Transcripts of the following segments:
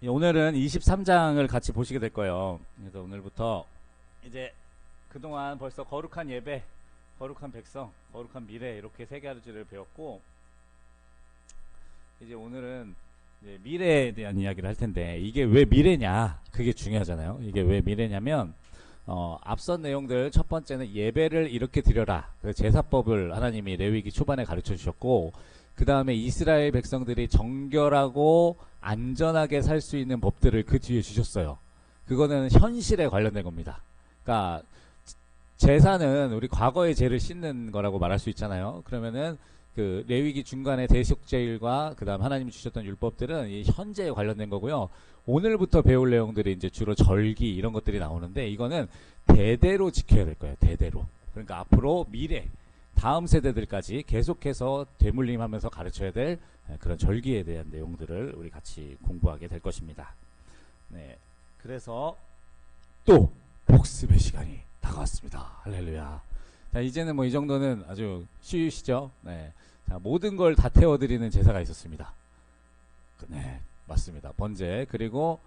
오늘은 23장을 같이 보시게 될 거예요. 그래서 오늘부터 이제 그동안 벌써 거룩한 예배, 거룩한 백성, 거룩한 미래 이렇게 세 가지를 배웠고, 이제 오늘은 이제 미래에 대한 이야기를 할 텐데, 이게 왜 미래냐, 그게 중요하잖아요. 이게 왜 미래냐면 앞선 내용들 첫 번째는 예배를 이렇게 드려라, 그 제사법을 하나님이 레위기 초반에 가르쳐 주셨고, 그 다음에 이스라엘 백성들이 정결하고 안전하게 살 수 있는 법들을 그 뒤에 주셨어요. 그거는 현실에 관련된 겁니다. 그러니까 제사는 우리 과거의 죄를 씻는 거라고 말할 수 있잖아요. 그러면은 그 레위기 중간에 대속죄일과 그 다음 하나님이 주셨던 율법들은 이 현재에 관련된 거고요. 오늘부터 배울 내용들이 이제 주로 절기 이런 것들이 나오는데, 이거는 대대로 지켜야 될 거예요. 대대로. 그러니까 앞으로 미래 다음 세대들까지 계속해서 되물림하면서 가르쳐야 될 그런 절기에 대한 내용들을 우리 같이 공부하게 될 것입니다. 네, 그래서 또 복습의 시간이 다가왔습니다. 할렐루야. 자, 이제는 뭐 이 정도는 아주 쉬우시죠? 네, 자, 모든 걸 다 태워드리는 제사가 있었습니다. 네, 맞습니다. 번제. 그리고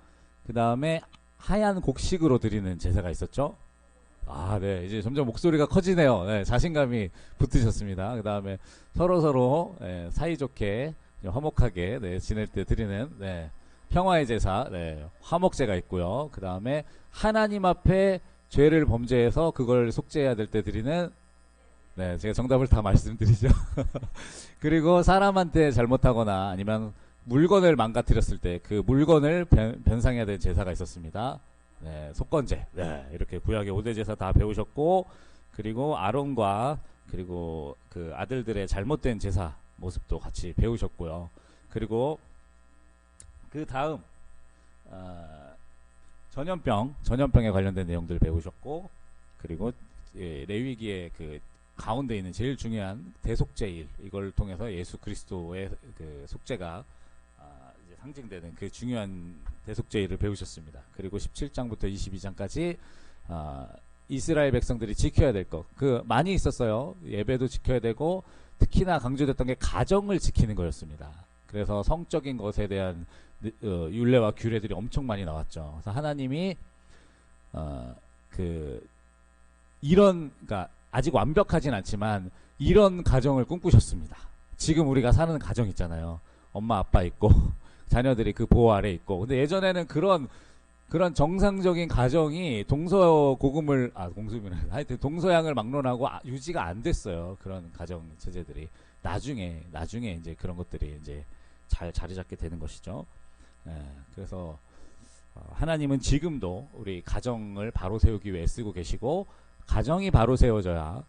그 다음에 하얀 곡식으로 드리는 제사가 있었죠. 아, 네. 이제 점점 목소리가 커지네요. 네, 자신감이 붙으셨습니다. 그 다음에 서로 네, 사이좋게 화목하게 네, 지낼 때 드리는 네, 평화의 제사, 네, 화목제가 있고요. 그 다음에 하나님 앞에 죄를 범죄해서 그걸 속죄해야 될 때 드리는, 네, 제가 정답을 다 말씀드리죠. 그리고 사람한테 잘못하거나 아니면 물건을 망가뜨렸을 때 그 물건을 변상해야 될 제사가 있었습니다. 네, 속건제. 네, 이렇게 구약의 5대 제사 다 배우셨고, 그리고 아론과 그리고 그 아들들의 잘못된 제사 모습도 같이 배우셨고요. 그리고 그 다음 전염병에 관련된 내용들 배우셨고, 그리고 레위기의 그 가운데 있는 제일 중요한 대속죄일, 이걸 통해서 예수 그리스도의 그 속죄가 이제 상징되는 그 중요한 대속죄일을 배우셨습니다. 그리고 17장부터 22장까지 이스라엘 백성들이 지켜야 될 것, 그 많이 있었어요. 예배도 지켜야 되고, 특히나 강조됐던 게 가정을 지키는 거였습니다. 그래서 성적인 것에 대한 율례와 규례들이 엄청 많이 나왔죠. 그래서 하나님이 그러니까 아직 완벽하진 않지만 이런 가정을 꿈꾸셨습니다. 지금 우리가 사는 가정 있잖아요. 엄마 아빠 있고 자녀들이 그 보호 아래 있고. 근데 예전에는 그런 정상적인 가정이 하여튼 동서양을 막론하고 유지가 안 됐어요. 그런 가정 체제들이 나중에 이제 그런 것들이 이제 잘 자리 잡게 되는 것이죠. 그래서 하나님은 지금도 우리 가정을 바로 세우기 위해 쓰고 계시고, 가정이 바로 세워져야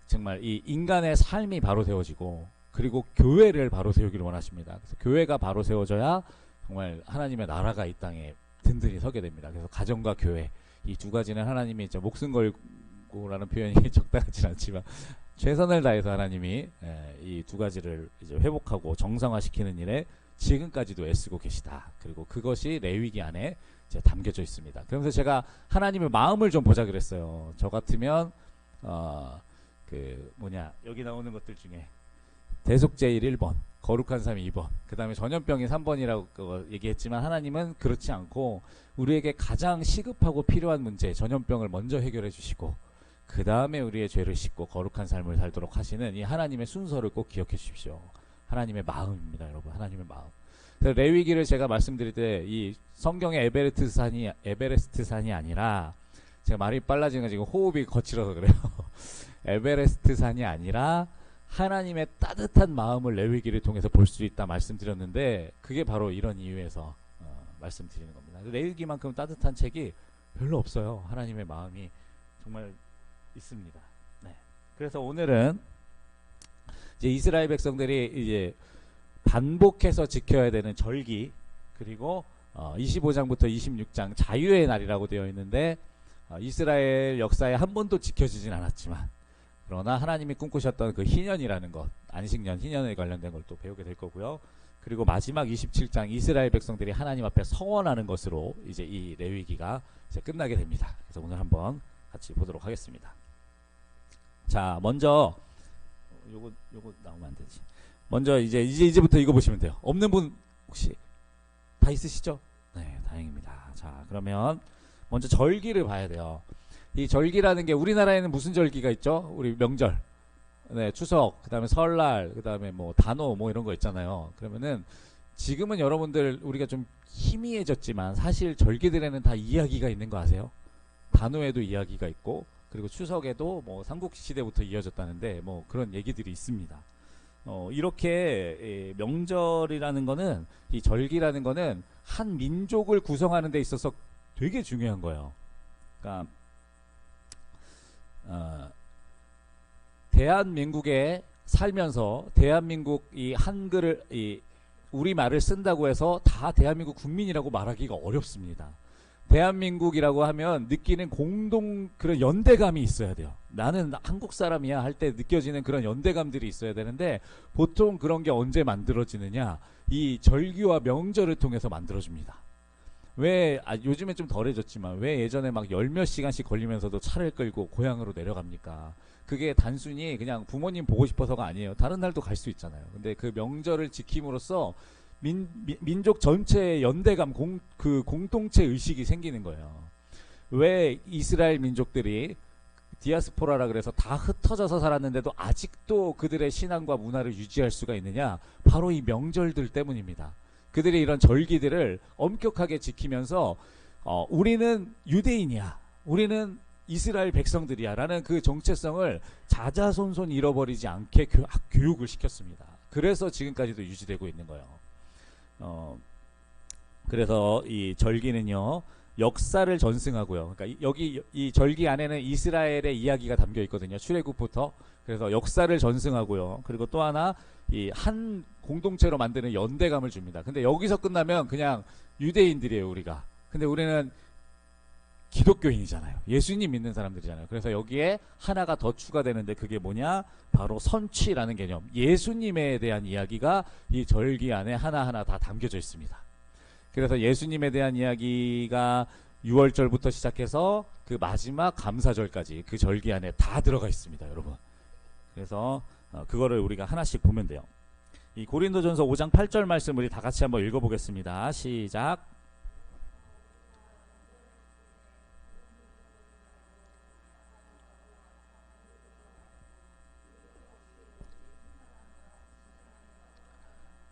정말 이 인간의 삶이 바로 세워지고, 그리고 교회를 바로 세우기를 원하십니다. 그래서 교회가 바로 세워져야 정말 하나님의 나라가 이 땅에 든든히 서게 됩니다. 그래서 가정과 교회, 이 두 가지는 하나님이 이제 목숨 걸고라는 표현이 적당하진 않지만 최선을 다해서 하나님이 이 두 가지를 이제 회복하고 정상화시키는 일에 지금까지도 애쓰고 계시다. 그리고 그것이 레위기 안에 이제 담겨져 있습니다. 그러면서 제가 하나님의 마음을 좀 보자 그랬어요. 저 같으면 여기 나오는 것들 중에 대속죄일 1번, 거룩한 삶 2번, 그 다음에 전염병이 3번이라고 얘기했지만, 하나님은 그렇지 않고 우리에게 가장 시급하고 필요한 문제, 전염병을 먼저 해결해 주시고, 그 다음에 우리의 죄를 씻고 거룩한 삶을 살도록 하시는 이 하나님의 순서를 꼭 기억해 주십시오. 하나님의 마음입니다, 여러분. 하나님의 마음. 그래서 레위기를 제가 말씀드릴 때 이 성경의 에베레스트 산이 아니라, 제가 말이 빨라지는 건 지금 호흡이 거칠어서 그래요. 에베레스트 산이 아니라 하나님의 따뜻한 마음을 레위기를 통해서 볼 수 있다 말씀드렸는데, 그게 바로 이런 이유에서 말씀드리는 겁니다. 레위기만큼 따뜻한 책이 별로 없어요. 하나님의 마음이 정말 있습니다. 네. 그래서 오늘은 이제 이스라엘 백성들이 이제 반복해서 지켜야 되는 절기, 그리고 25장부터 26장 자유의 날이라고 되어 있는데, 이스라엘 역사에 한 번도 지켜지진 않았지만, 그러나 하나님이 꿈꾸셨던 그 희년이라는 것, 안식년, 희년에 관련된 걸 또 배우게 될 거고요. 그리고 마지막 27장 이스라엘 백성들이 하나님 앞에 서원하는 것으로 이제 이 레위기가 이제 끝나게 됩니다. 그래서 오늘 한번 같이 보도록 하겠습니다. 자, 먼저 요거 나오면 안 되지. 먼저 이제부터 이거 보시면 돼요. 없는 분 혹시 다 있으시죠? 네, 다행입니다. 자, 그러면 먼저 절기를 봐야 돼요. 이 절기라는 게 우리나라에는 무슨 절기가 있죠? 우리 명절, 네, 추석, 그다음에 설날, 그다음에 뭐 단오 뭐 이런 거 있잖아요. 그러면은 지금은 여러분들 우리가 좀 희미해졌지만 사실 절기들에는 다 이야기가 있는 거 아세요? 단오에도 이야기가 있고, 그리고 추석에도 뭐 삼국시대부터 이어졌다는데 뭐 그런 얘기들이 있습니다. 이렇게 명절이라는 거는, 이 절기라는 거는 한 민족을 구성하는 데 있어서 되게 중요한 거예요. 그러니까 대한민국에 살면서 대한민국 이 한글을 이 우리말을 쓴다고 해서 다 대한민국 국민이라고 말하기가 어렵습니다. 대한민국이라고 하면 느끼는 공동 그런 연대감이 있어야 돼요. 나는 한국 사람이야 할 때 느껴지는 그런 연대감들이 있어야 되는데, 보통 그런 게 언제 만들어지느냐, 이 절기와 명절을 통해서 만들어집니다. 왜 요즘에 좀 덜해졌지만 왜 예전에 막 열 몇 시간씩 걸리면서도 차를 끌고 고향으로 내려갑니까? 그게 단순히 그냥 부모님 보고 싶어서가 아니에요. 다른 날도 갈 수 있잖아요. 근데 그 명절을 지킴으로써 민족 전체의 연대감, 그 공동체 의식이 생기는 거예요. 왜 이스라엘 민족들이 디아스포라라 그래서 다 흩어져서 살았는데도 아직도 그들의 신앙과 문화를 유지할 수가 있느냐? 바로 이 명절들 때문입니다. 그들이 이런 절기들을 엄격하게 지키면서 우리는 유대인이야, 우리는 이스라엘 백성들이야 라는 그 정체성을 자자손손 잃어버리지 않게 교육을 시켰습니다. 그래서 지금까지도 유지되고 있는 거예요. 그래서 이 절기는요, 역사를 전승하고요. 그러니까 여기 이 절기 안에는 이스라엘의 이야기가 담겨 있거든요. 출애굽부터. 그래서 역사를 전승하고요. 그리고 또 하나, 이 한 공동체로 만드는 연대감을 줍니다. 근데 여기서 끝나면 그냥 유대인들이에요, 우리가. 근데 우리는 기독교인이잖아요. 예수님 믿는 사람들이잖아요. 그래서 여기에 하나가 더 추가되는데 그게 뭐냐? 바로 선취라는 개념. 예수님에 대한 이야기가 이 절기 안에 하나하나 다 담겨져 있습니다. 그래서 예수님에 대한 이야기가 6월절부터 시작해서 그 마지막 감사절까지 그 절기 안에 다 들어가 있습니다, 여러분. 그래서 그거를 우리가 하나씩 보면 돼요. 이 고린도전서 5장 8절 말씀 우리 다 같이 한번 읽어보겠습니다. 시작.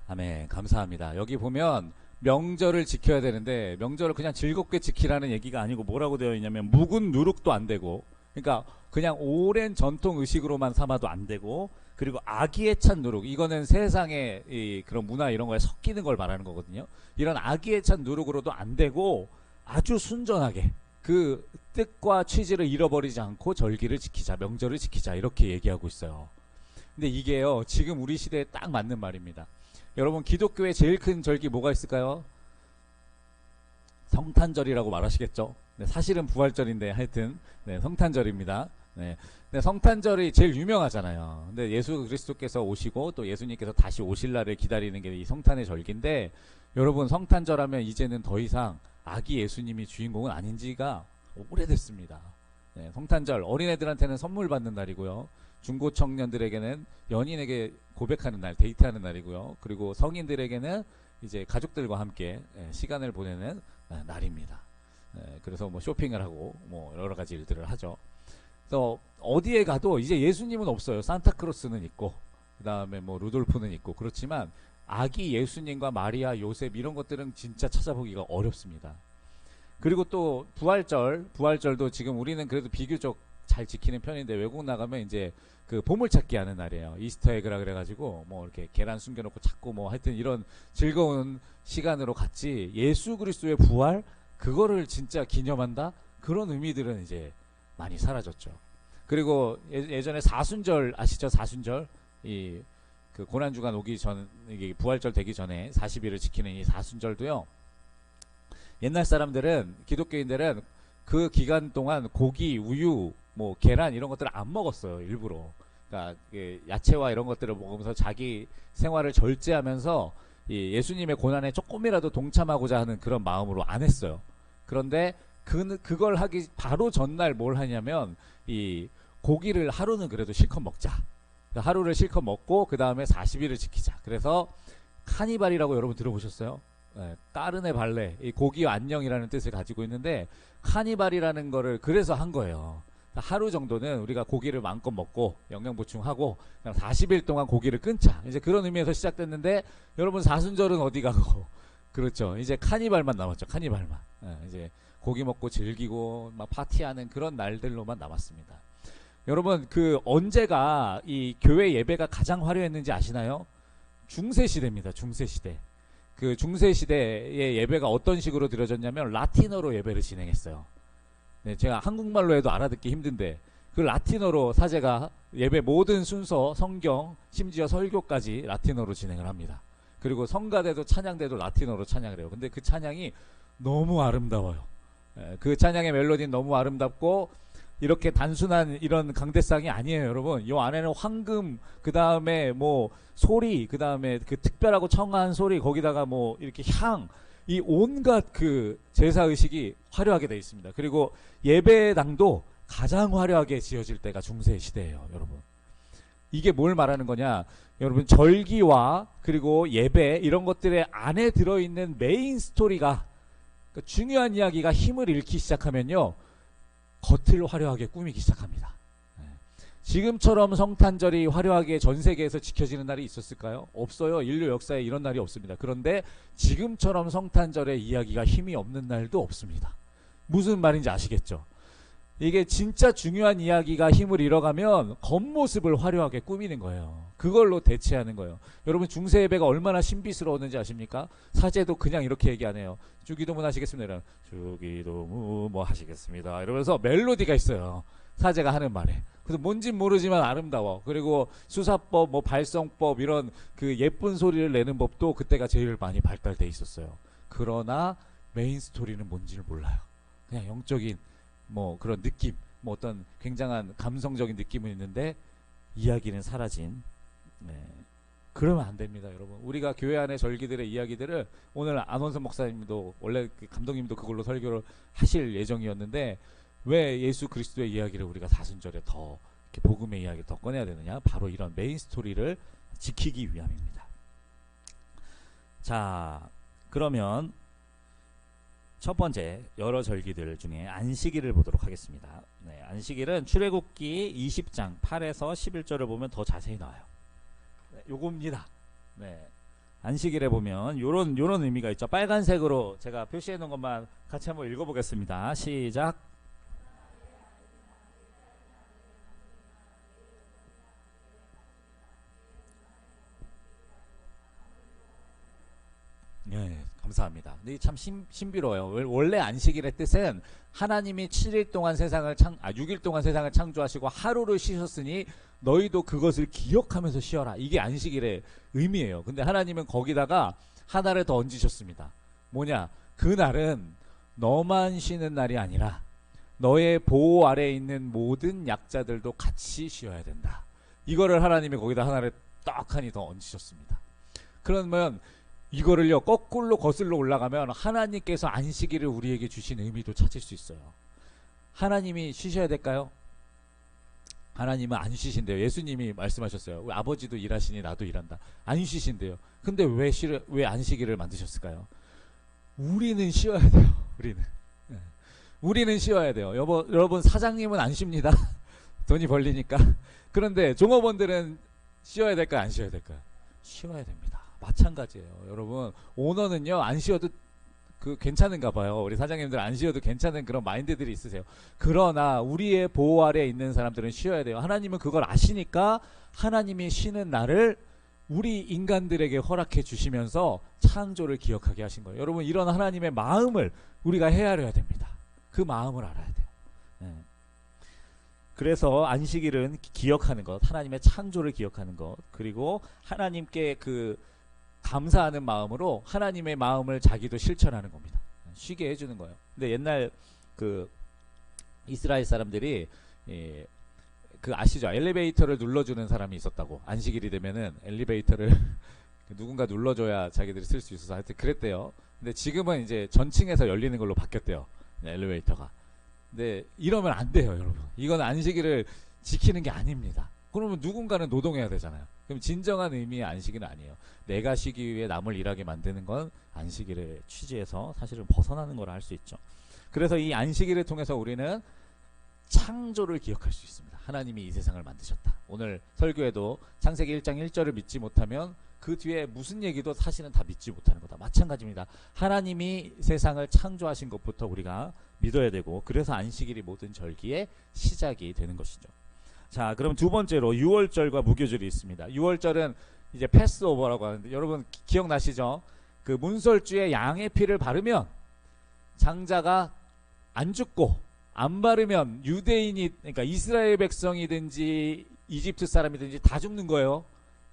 아멘. 감사합니다. 여기 보면 명절을 지켜야 되는데 명절을 그냥 즐겁게 지키라는 얘기가 아니고 뭐라고 되어 있냐면 묵은 누룩도 안 되고, 그러니까 그냥 오랜 전통 의식으로만 삼아도 안 되고, 그리고 아기에 찬 누룩, 이거는 세상의 이 그런 문화 이런 거에 섞이는 걸 말하는 거거든요. 이런 아기에 찬 누룩으로도 안 되고 아주 순전하게 그 뜻과 취지를 잃어버리지 않고 절기를 지키자, 명절을 지키자, 이렇게 얘기하고 있어요. 근데 이게요, 지금 우리 시대에 딱 맞는 말입니다. 여러분, 기독교의 제일 큰 절기 뭐가 있을까요? 성탄절이라고 말하시겠죠? 네, 사실은 부활절인데 하여튼 네, 성탄절입니다. 네, 네, 성탄절이 제일 유명하잖아요. 근데 예수 그리스도께서 오시고 또 예수님께서 다시 오실 날을 기다리는 게 이 성탄의 절기인데, 여러분, 성탄절 하면 이제는 더 이상 아기 예수님이 주인공은 아닌 지가 오래됐습니다. 네, 성탄절 어린애들한테는 선물 받는 날이고요. 중고 청년들에게는 연인에게 고백하는 날, 데이트하는 날이고요. 그리고 성인들에게는 이제 가족들과 함께 시간을 보내는 날입니다. 그래서 뭐 쇼핑을 하고 뭐 여러 가지 일들을 하죠. 그래서 어디에 가도 이제 예수님은 없어요. 산타크로스는 있고, 그 다음에 뭐 루돌프는 있고, 그렇지만 아기 예수님과 마리아, 요셉 이런 것들은 진짜 찾아보기가 어렵습니다. 그리고 또 부활절도 지금 우리는 그래도 비교적 잘 지키는 편인데, 외국 나가면 이제 그 보물찾기 하는 날이에요. 이스터에그라 그래가지고 뭐 이렇게 계란 숨겨놓고 찾고 뭐 하여튼 이런 즐거운 시간으로 같이 예수 그리스도의 부활, 그거를 진짜 기념한다, 그런 의미들은 이제 많이 사라졌죠. 그리고 예전에 사순절 아시죠? 사순절, 이 그 고난주간 오기 전, 이게 부활절 되기 전에 40일을 지키는 이 사순절도요, 옛날 사람들은, 기독교인들은 그 기간 동안 고기, 우유, 뭐 계란 이런 것들을 안 먹었어요, 일부러. 그러니까 야채와 이런 것들을 먹으면서 자기 생활을 절제하면서 이 예수님의 고난에 조금이라도 동참하고자 하는 그런 마음으로 안 했어요. 그런데 그걸 하기 바로 전날 뭘 하냐면, 이 고기를 하루는 그래도 실컷 먹자. 하루를 실컷 먹고 그 다음에 40일을 지키자. 그래서 카니발이라고 여러분 들어보셨어요? 네, 까르네 발레, 이 고기 안녕이라는 뜻을 가지고 있는데 카니발이라는 거를 그래서 한 거예요. 하루 정도는 우리가 고기를 마음껏 먹고 영양 보충하고 40일 동안 고기를 끊자. 이제 그런 의미에서 시작됐는데 여러분 사순절은 어디 가고 그렇죠. 이제 카니발만 남았죠. 카니발만. 이제 고기 먹고 즐기고 막 파티하는 그런 날들로만 남았습니다. 여러분 그 언제가 이 교회 예배가 가장 화려했는지 아시나요? 중세시대입니다. 중세시대. 그 중세시대의 예배가 어떤 식으로 드려졌냐면 라틴어로 예배를 진행했어요. 네, 제가 한국말로 해도 알아듣기 힘든데 그 라틴어로 사제가 예배 모든 순서, 성경, 심지어 설교까지 라틴어로 진행을 합니다. 그리고 성가대도 찬양대도 라틴어로 찬양을 해요. 근데 그 찬양이 너무 아름다워요. 그 찬양의 멜로디는 너무 아름답고 이렇게 단순한 이런 강대상이 아니에요, 여러분. 이 안에는 황금, 그 다음에 뭐 소리, 그 다음에 그 특별하고 청아한 소리, 거기다가 뭐 이렇게 향, 이 온갖 그 제사 의식이 화려하게 되어 있습니다. 그리고 예배당도 가장 화려하게 지어질 때가 중세 시대예요, 여러분. 이게 뭘 말하는 거냐? 여러분 절기와 그리고 예배 이런 것들의 안에 들어있는 메인 스토리가 그러니까 중요한 이야기가 힘을 잃기 시작하면요. 겉을 화려하게 꾸미기 시작합니다. 지금처럼 성탄절이 화려하게 전 세계에서 지켜지는 날이 있었을까요? 없어요. 인류 역사에 이런 날이 없습니다. 그런데 지금처럼 성탄절의 이야기가 힘이 없는 날도 없습니다. 무슨 말인지 아시겠죠? 이게 진짜 중요한 이야기가 힘을 잃어가면 겉모습을 화려하게 꾸미는 거예요. 그걸로 대체하는 거예요. 여러분 중세 예배가 얼마나 신비스러웠는지 아십니까? 사제도 그냥 이렇게 얘기 안 해요. 주기도문 하시겠습니다. 이러면 주기도문 뭐 하시겠습니다. 이러면서 멜로디가 있어요. 사제가 하는 말에. 그래서 뭔진 모르지만 아름다워. 그리고 수사법, 뭐 발성법 이런 그 예쁜 소리를 내는 법도 그때가 제일 많이 발달돼 있었어요. 그러나 메인 스토리는 뭔지를 몰라요. 그냥 영적인 뭐 그런 느낌, 뭐 어떤 굉장한 감성적인 느낌은 있는데 이야기는 사라진. 네. 그러면 안 됩니다, 여러분. 우리가 교회 안의 절기들의 이야기들을 오늘 안원선 목사님도 원래 그 감독님도 그걸로 설교를 하실 예정이었는데 왜 예수 그리스도의 이야기를 우리가 사순절에 더 이렇게 복음의 이야기를 더 꺼내야 되느냐? 바로 이런 메인 스토리를 지키기 위함입니다. 자, 그러면 첫 번째 여러 절기들 중에 안식일을 보도록 하겠습니다. 네, 안식일은 출애굽기 20장 8에서 11절을 보면 더 자세히 나와요. 네, 요겁니다. 네, 안식일에 보면 요런 의미가 있죠. 빨간색으로 제가 표시해 놓은 것만 같이 한번 읽어보겠습니다. 시작. 네, 감사합니다. 근데 참 신비로워요. 원래 안식일의 뜻은 하나님이 7일 동안 6일 동안 세상을 창조하시고 하루를 쉬셨으니 너희도 그것을 기억하면서 쉬어라. 이게 안식일의 의미예요. 근데 하나님은 거기다가 하나를 더 얹으셨습니다. 뭐냐? 그날은 너만 쉬는 날이 아니라 너의 보호 아래에 있는 모든 약자들도 같이 쉬어야 된다. 이거를 하나님이 거기다 하나를 떡하니 더 얹으셨습니다. 그러면 이거를요 거꾸로 거슬러 올라가면 하나님께서 안식일을 우리에게 주신 의미도 찾을 수 있어요. 하나님이 쉬셔야 될까요? 하나님은 안 쉬신대요. 예수님이 말씀하셨어요. 아버지도 일하시니 나도 일한다. 안 쉬신대요. 근데 왜 안식일을 만드셨을까요? 우리는 쉬어야 돼요. 우리는 쉬어야 돼요. 여러분 사장님은 안 쉽니다. 돈이 벌리니까. 그런데 종업원들은 쉬어야 될까요? 안 쉬어야 될까요? 쉬어야 됩니다. 마찬가지예요. 여러분 오너는요 안 쉬어도 괜찮은가 봐요. 우리 사장님들 안 쉬어도 괜찮은 그런 마인드들이 있으세요. 그러나 우리의 보호 아래에 있는 사람들은 쉬어야 돼요. 하나님은 그걸 아시니까 하나님이 쉬는 날을 우리 인간들에게 허락해 주시면서 창조를 기억하게 하신 거예요. 여러분 이런 하나님의 마음을 우리가 헤아려야 됩니다. 그 마음을 알아야 돼요. 네. 그래서 안식일은 기억하는 것, 하나님의 창조를 기억하는 것, 그리고 하나님께 감사하는 마음으로 하나님의 마음을 자기도 실천하는 겁니다. 쉬게 해주는 거예요. 근데 옛날 이스라엘 사람들이 아시죠? 엘리베이터를 눌러주는 사람이 있었다고. 안식일이 되면은 엘리베이터를 누군가 눌러줘야 자기들이 쓸 수 있어서 하여튼 그랬대요. 근데 지금은 이제 전층에서 열리는 걸로 바뀌었대요. 엘리베이터가. 근데 이러면 안 돼요, 여러분. 이건 안식일을 지키는 게 아닙니다. 그러면 누군가는 노동해야 되잖아요. 그럼 진정한 의미의 안식일은 아니에요. 내가 쉬기 위해 남을 일하게 만드는 건 안식일의 취지에서 사실은 벗어나는 걸 알 수 있죠. 그래서 이 안식일을 통해서 우리는 창조를 기억할 수 있습니다. 하나님이 이 세상을 만드셨다. 오늘 설교에도 창세기 1장 1절을 믿지 못하면 그 뒤에 무슨 얘기도 사실은 다 믿지 못하는 거다. 마찬가지입니다. 하나님이 세상을 창조하신 것부터 우리가 믿어야 되고, 그래서 안식일이 모든 절기의 시작이 되는 것이죠. 자, 그럼 두 번째로 유월절과 무교절이 있습니다. 유월절은 이제 패스오버라고 하는데, 여러분 기억나시죠? 그 문설주에 양의 피를 바르면 장자가 안 죽고, 안 바르면 유대인이, 그러니까 이스라엘 백성이든지 이집트 사람이든지 다 죽는 거예요.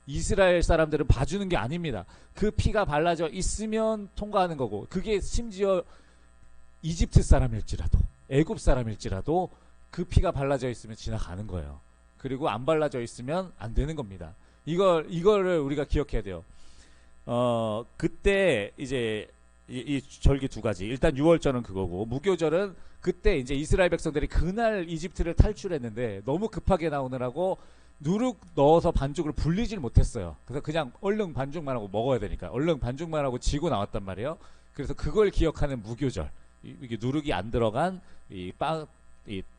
이스라엘 사람들은 봐주는 게 아닙니다. 그 피가 발라져 있으면 통과하는 거고, 그게 심지어 이집트 사람일지라도 애굽 사람일지라도 그 피가 발라져 있으면 지나가는 거예요. 그리고 안 발라져 있으면 안 되는 겁니다. 이거를 우리가 기억해야 돼요. 그때 이제 이 절기 두 가지. 일단 유월절은 그거고, 무교절은 그때 이제 이스라엘 백성들이 그날 이집트를 탈출했는데 너무 급하게 나오느라고 누룩 넣어서 반죽을 불리질 못했어요. 그래서 그냥 얼른 반죽만 하고 먹어야 되니까 얼른 반죽만 하고 지고 나왔단 말이에요. 그래서 그걸 기억하는 무교절, 이게 누룩이 안 들어간 이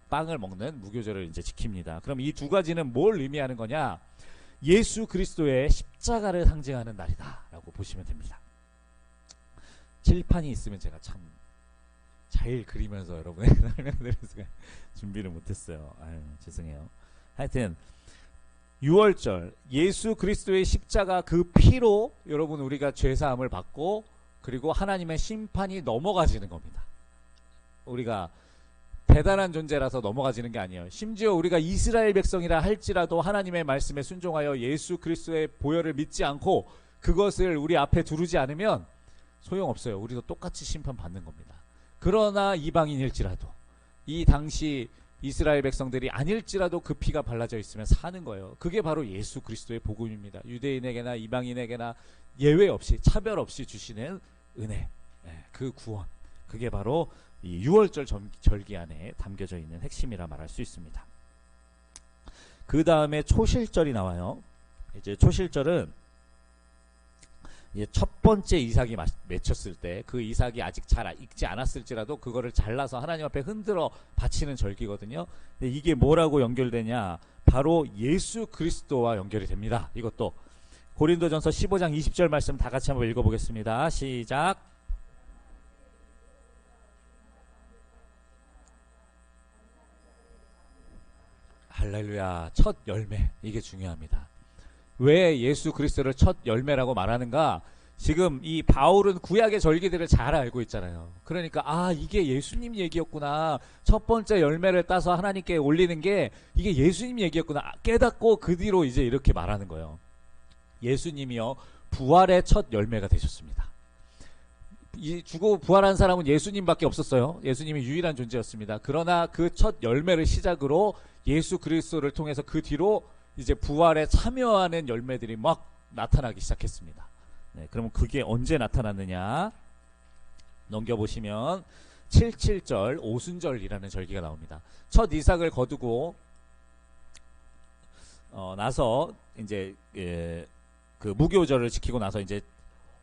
빵을 먹는 무교절을 이제 지킵니다. 그럼 이 두 가지는 뭘 의미하는 거냐? 예수 그리스도의 십자가를 상징하는 날이다라고 보시면 됩니다. 칠판이 있으면 제가 참 잘 그리면서 여러분에게 설명드릴 수가 준비를 못했어요. 아유, 죄송해요. 하여튼 유월절, 예수 그리스도의 십자가 그 피로 여러분 우리가 죄사함을 받고, 그리고 하나님의 심판이 넘어가지는 겁니다. 우리가 대단한 존재라서 넘어가지는 게 아니에요. 심지어 우리가 이스라엘 백성이라 할지라도 하나님의 말씀에 순종하여 예수 그리스도의 보혈을 믿지 않고 그것을 우리 앞에 두르지 않으면 소용없어요. 우리도 똑같이 심판받는 겁니다. 그러나 이방인일지라도, 이 당시 이스라엘 백성들이 아닐지라도 그 피가 발라져 있으면 사는 거예요. 그게 바로 예수 그리스도의 복음입니다. 유대인에게나 이방인에게나 예외 없이, 차별 없이 주시는 은혜, 그 구원, 그게 바로 이 유월절 절기 안에 담겨져 있는 핵심이라 말할 수 있습니다. 그 다음에 초실절이 나와요. 이제 초실절은 이제 첫 번째 이삭이 맺혔을 때, 그 이삭이 아직 잘 익지 않았을지라도 그거를 잘라서 하나님 앞에 흔들어 바치는 절기거든요. 근데 이게 뭐라고 연결되냐? 바로 예수 그리스도와 연결이 됩니다. 이것도 고린도전서 15장 20절 말씀 다 같이 한번 읽어보겠습니다. 시작. 할렐루야. 첫 열매, 이게 중요합니다. 왜 예수 그리스도를 첫 열매라고 말하는가? 지금 이 바울은 구약의 절기들을 잘 알고 있잖아요. 그러니까 이게 예수님 얘기였구나. 첫 번째 열매를 따서 하나님께 올리는 게 이게 예수님 얘기였구나 깨닫고 그 뒤로 이제 이렇게 말하는 거예요. 예수님이요, 부활의 첫 열매가 되셨습니다. 이 죽고 부활한 사람은 예수님밖에 없었어요. 예수님이 유일한 존재였습니다. 그러나 그 첫 열매를 시작으로 예수 그리스도를 통해서 그 뒤로 이제 부활에 참여하는 열매들이 막 나타나기 시작했습니다. 네, 그러면 그게 언제 나타났느냐? 넘겨보시면 77절 오순절이라는 절기가 나옵니다. 첫 이삭을 거두고 나서 이제 그 무교절을 지키고 나서 이제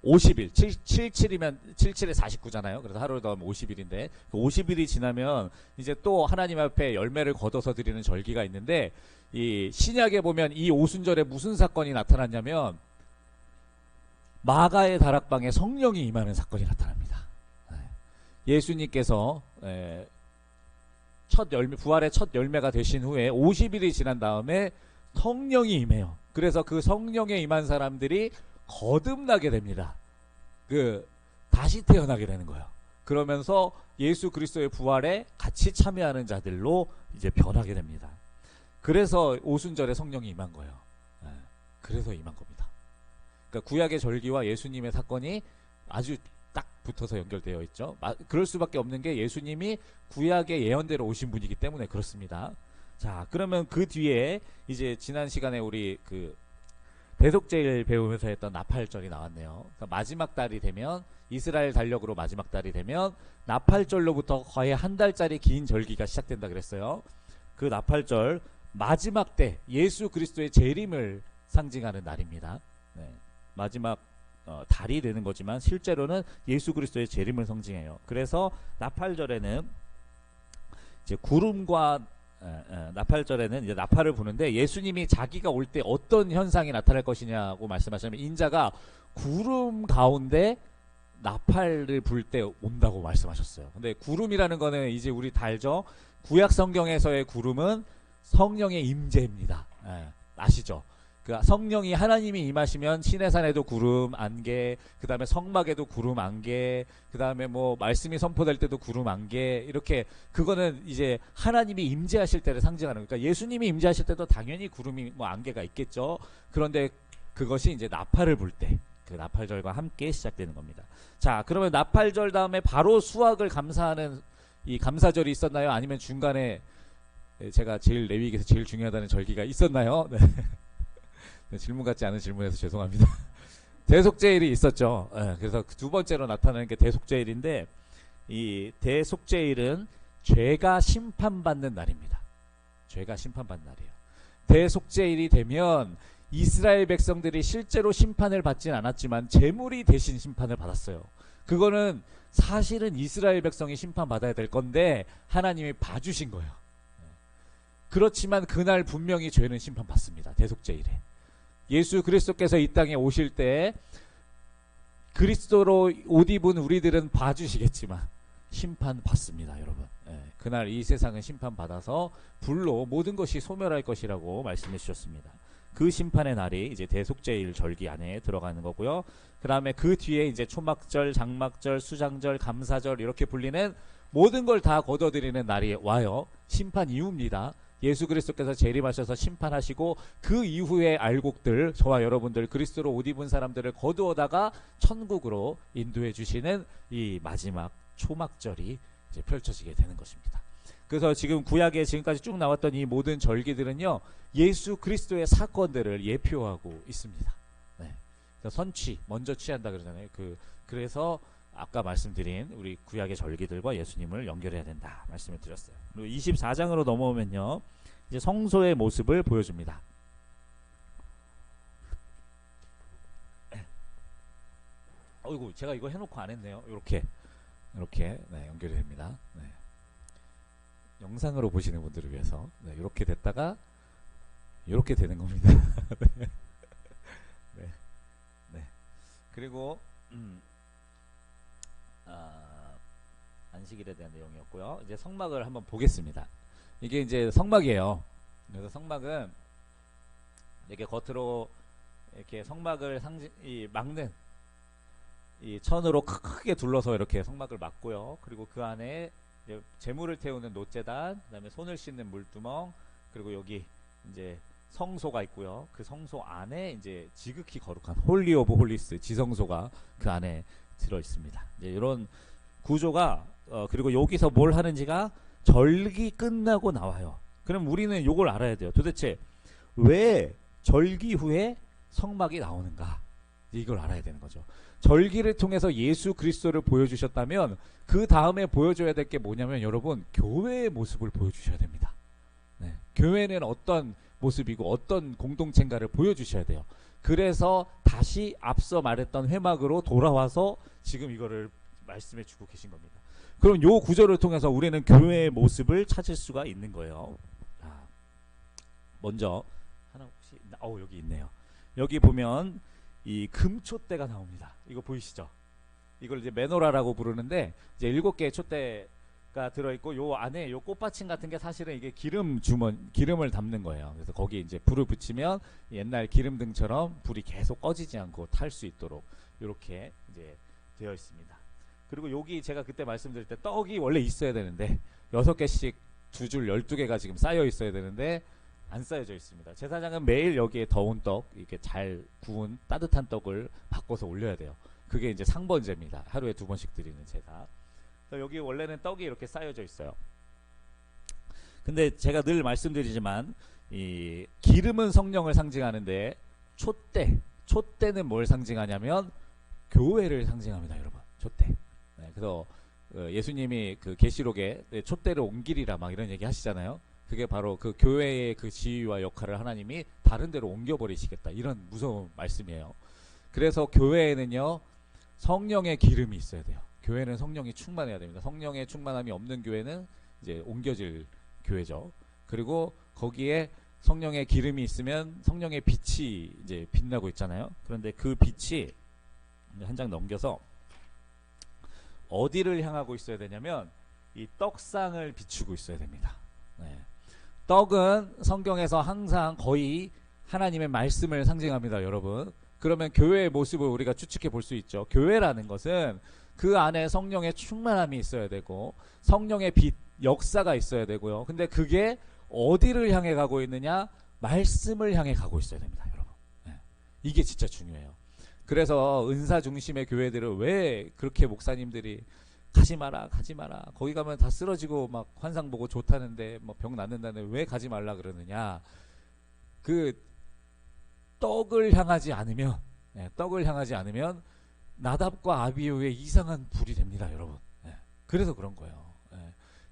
50일, 77이면 77에 49잖아요. 그래서 하루 더 하면 50일인데 그 50일이 지나면 이제 또 하나님 앞에 열매를 거둬서 드리는 절기가 있는데, 이 신약에 보면 이 오순절에 무슨 사건이 나타났냐면 마가의 다락방에 성령이 임하는 사건이 나타납니다. 예수님께서 첫 열매, 부활의 첫 열매가 되신 후에 50일이 지난 다음에 성령이 임해요. 그래서 그 성령에 임한 사람들이 거듭나게 됩니다. 다시 태어나게 되는 거예요. 그러면서 예수 그리스도의 부활에 같이 참여하는 자들로 이제 변하게 됩니다. 그래서 오순절에 성령이 임한 거예요. 그래서 임한 겁니다. 그러니까 구약의 절기와 예수님의 사건이 아주 딱 붙어서 연결되어 있죠. 그럴 수밖에 없는 게 예수님이 구약의 예언대로 오신 분이기 때문에 그렇습니다. 자, 그러면 그 뒤에 이제 지난 시간에 우리 그 대속죄를 배우면서 했던 나팔절이 나왔네요. 그러니까 마지막 달이 되면, 이스라엘 달력으로 마지막 달이 되면 나팔절로부터 거의 한 달짜리 긴 절기가 시작된다 그랬어요. 그 나팔절 마지막 때 예수 그리스도의 재림을 상징하는 날입니다. 네. 마지막 달이 되는 거지만 실제로는 예수 그리스도의 재림을 상징해요. 그래서 나팔절에는 이제 구름과 나팔절에는 이제 나팔을 부는데, 예수님이 자기가 올 때 어떤 현상이 나타날 것이냐고 말씀하시면 인자가 구름 가운데 나팔을 불 때 온다고 말씀하셨어요. 근데 구름이라는 거는 이제 우리 다 알죠? 구약 성경에서의 구름은 성령의 임재입니다. 아시죠? 그 성령이 하나님이 임하시면 시내산에도 구름 안개, 그 다음에 성막에도 구름 안개, 그 다음에 뭐 말씀이 선포될 때도 구름 안개, 이렇게 그거는 이제 하나님이 임재하실 때를 상징하는, 그러니까 예수님이 임재하실 때도 당연히 구름이 뭐 안개가 있겠죠. 그런데 그것이 이제 나팔을 불 때, 그 나팔절과 함께 시작되는 겁니다. 자, 그러면 나팔절 다음에 바로 수확을 감사하는 이 감사절이 있었나요? 아니면 중간에 제가 제일 레위기에서 제일 중요하다는 절기가 있었나요? 네. 질문 같지 않은 질문에서 죄송합니다. 대속죄일이 있었죠. 그래서 두 번째로 나타나는 게 대속죄일인데, 이 대속죄일은 죄가 심판받는 날입니다. 죄가 심판받는 날이에요. 대속죄일이 되면 이스라엘 백성들이 실제로 심판을 받진 않았지만 제물이 대신 심판을 받았어요. 그거는 사실은 이스라엘 백성이 심판받아야 될 건데 하나님이 봐주신 거예요. 그렇지만 그날 분명히 죄는 심판받습니다. 대속죄일에. 예수 그리스도께서 이 땅에 오실 때 그리스도로 옷 입은 우리들은 봐주시겠지만 심판받습니다, 여러분. 그날 이 세상은 심판받아서 불로 모든 것이 소멸할 것이라고 말씀해 주셨습니다. 그 심판의 날이 이제 대속죄일 절기 안에 들어가는 거고요. 그 다음에 그 뒤에 이제 초막절, 장막절, 수장절, 감사절 이렇게 불리는 모든 걸 다 거둬들이는 날이 와요. 심판 이후입니다. 예수 그리스도께서 재림하셔서 심판하시고 그 이후의 알곡들, 저와 여러분들 그리스도로 옷 입은 사람들을 거두어다가 천국으로 인도해 주시는 이 마지막 초막절이 이제 펼쳐지게 되는 것입니다. 그래서 지금 구약에 지금까지 쭉 나왔던 이 모든 절기들은요, 예수 그리스도의 사건들을 예표하고 있습니다. 네. 선취, 먼저 취한다 그러잖아요. 그래서 아까 말씀드린 우리 구약의 절기들과 예수님을 연결해야 된다 말씀을 드렸어요. 그리고 24장으로 넘어오면요, 이제 성소의 모습을 보여줍니다. 어이구, 제가 이거 해놓고 안 했네요. 이렇게 네, 연결이 됩니다. 네. 영상으로 보시는 분들을 위해서 이렇게 됐다가 이렇게 되는 겁니다. 네. 네. 네. 그리고 안식일에 대한 내용이었고요. 이제 성막을 한번 보겠습니다. 이게 이제 성막이에요. 그래서 성막은 이렇게 겉으로 이렇게 성막을 막는 이 천으로 크게 둘러서 이렇게 성막을 막고요. 그리고 그 안에 이제 재물을 태우는 놋제단, 그다음에 손을 씻는 물두멍, 그리고 여기 이제 성소가 있고요. 그 성소 안에 이제 지극히 거룩한 홀리 오브 홀리스 지성소가 그 안에 들어 있습니다. 이제 이런 구조가 그리고 여기서 뭘 하는지가 절기 끝나고 나와요. 그럼 우리는 이걸 알아야 돼요. 도대체 왜 절기 후에 성막이 나오는가? 이걸 알아야 되는 거죠. 절기를 통해서 예수 그리스도를 보여주셨다면 그 다음에 보여줘야 될 게 뭐냐면, 여러분, 교회의 모습을 보여주셔야 됩니다. 네. 교회는 어떤 모습이고 어떤 공동체인가를 보여주셔야 돼요. 그래서 다시 앞서 말했던 회막으로 돌아와서 지금 이거를 말씀해 주고 계신 겁니다. 그럼 요 구조를 통해서 우리는 교회의 모습을 찾을 수가 있는 거예요. 먼저 하나 혹시 여기 있네요. 여기 보면 이 금촛대가 나옵니다. 이거 보이시죠? 이걸 이제 메노라라고 부르는데, 이제 7개의 촛대가 들어있고, 요 안에 요 꽃받침 같은 게 사실은 이게 기름을 담는 거예요. 그래서 거기 이제 불을 붙이면 옛날 기름등처럼 불이 계속 꺼지지 않고 탈 수 있도록 이렇게 이제 되어 있습니다. 그리고 여기 제가 그때 말씀드릴 때 떡이 원래 있어야 되는데 6개씩 2줄 12개가 지금 쌓여 있어야 되는데 안 쌓여져 있습니다. 제사장은 매일 여기에 더운 떡, 이렇게 잘 구운 따뜻한 떡을 바꿔서 올려야 돼요. 그게 이제 상번제입니다. 하루에 2번씩 드리는 제사. 그래서 여기 원래는 떡이 이렇게 쌓여져 있어요. 근데 제가 늘 말씀드리지만 이 기름은 성령을 상징하는데 촛대는 뭘 상징하냐면 교회를 상징합니다, 여러분. 촛대. 네, 그래서 예수님이 그 계시록에 촛대를 옮기리라 막 이런 얘기 하시잖아요. 그게 바로 그 교회의 그 지위와 역할을 하나님이 다른 데로 옮겨버리시겠다, 이런 무서운 말씀이에요. 그래서 교회에는요, 성령의 기름이 있어야 돼요. 교회는 성령이 충만해야 됩니다. 성령의 충만함이 없는 교회는 이제 옮겨질 교회죠. 그리고 거기에 성령의 기름이 있으면 성령의 빛이 이제 빛나고 있잖아요. 그런데 그 빛이 한 장 넘겨서 어디를 향하고 있어야 되냐면 이 떡상을 비추고 있어야 됩니다. 네. 떡은 성경에서 항상 거의 하나님의 말씀을 상징합니다, 여러분. 그러면 교회의 모습을 우리가 추측해 볼 수 있죠. 교회라는 것은 그 안에 성령의 충만함이 있어야 되고 성령의 빛, 역사가 있어야 되고요. 근데 그게 어디를 향해 가고 있느냐? 말씀을 향해 가고 있어야 됩니다, 여러분. 네. 이게 진짜 중요해요. 그래서 은사 중심의 교회들은 왜 그렇게 목사님들이 가지 마라, 가지 마라, 거기 가면 다 쓰러지고 막 환상 보고 좋다는데 뭐 병 낫는다는데 왜 가지 말라 그러느냐? 그 떡을 향하지 않으면, 떡을 향하지 않으면 나답과 아비후의 이상한 불이 됩니다, 여러분. 그래서 그런 거예요.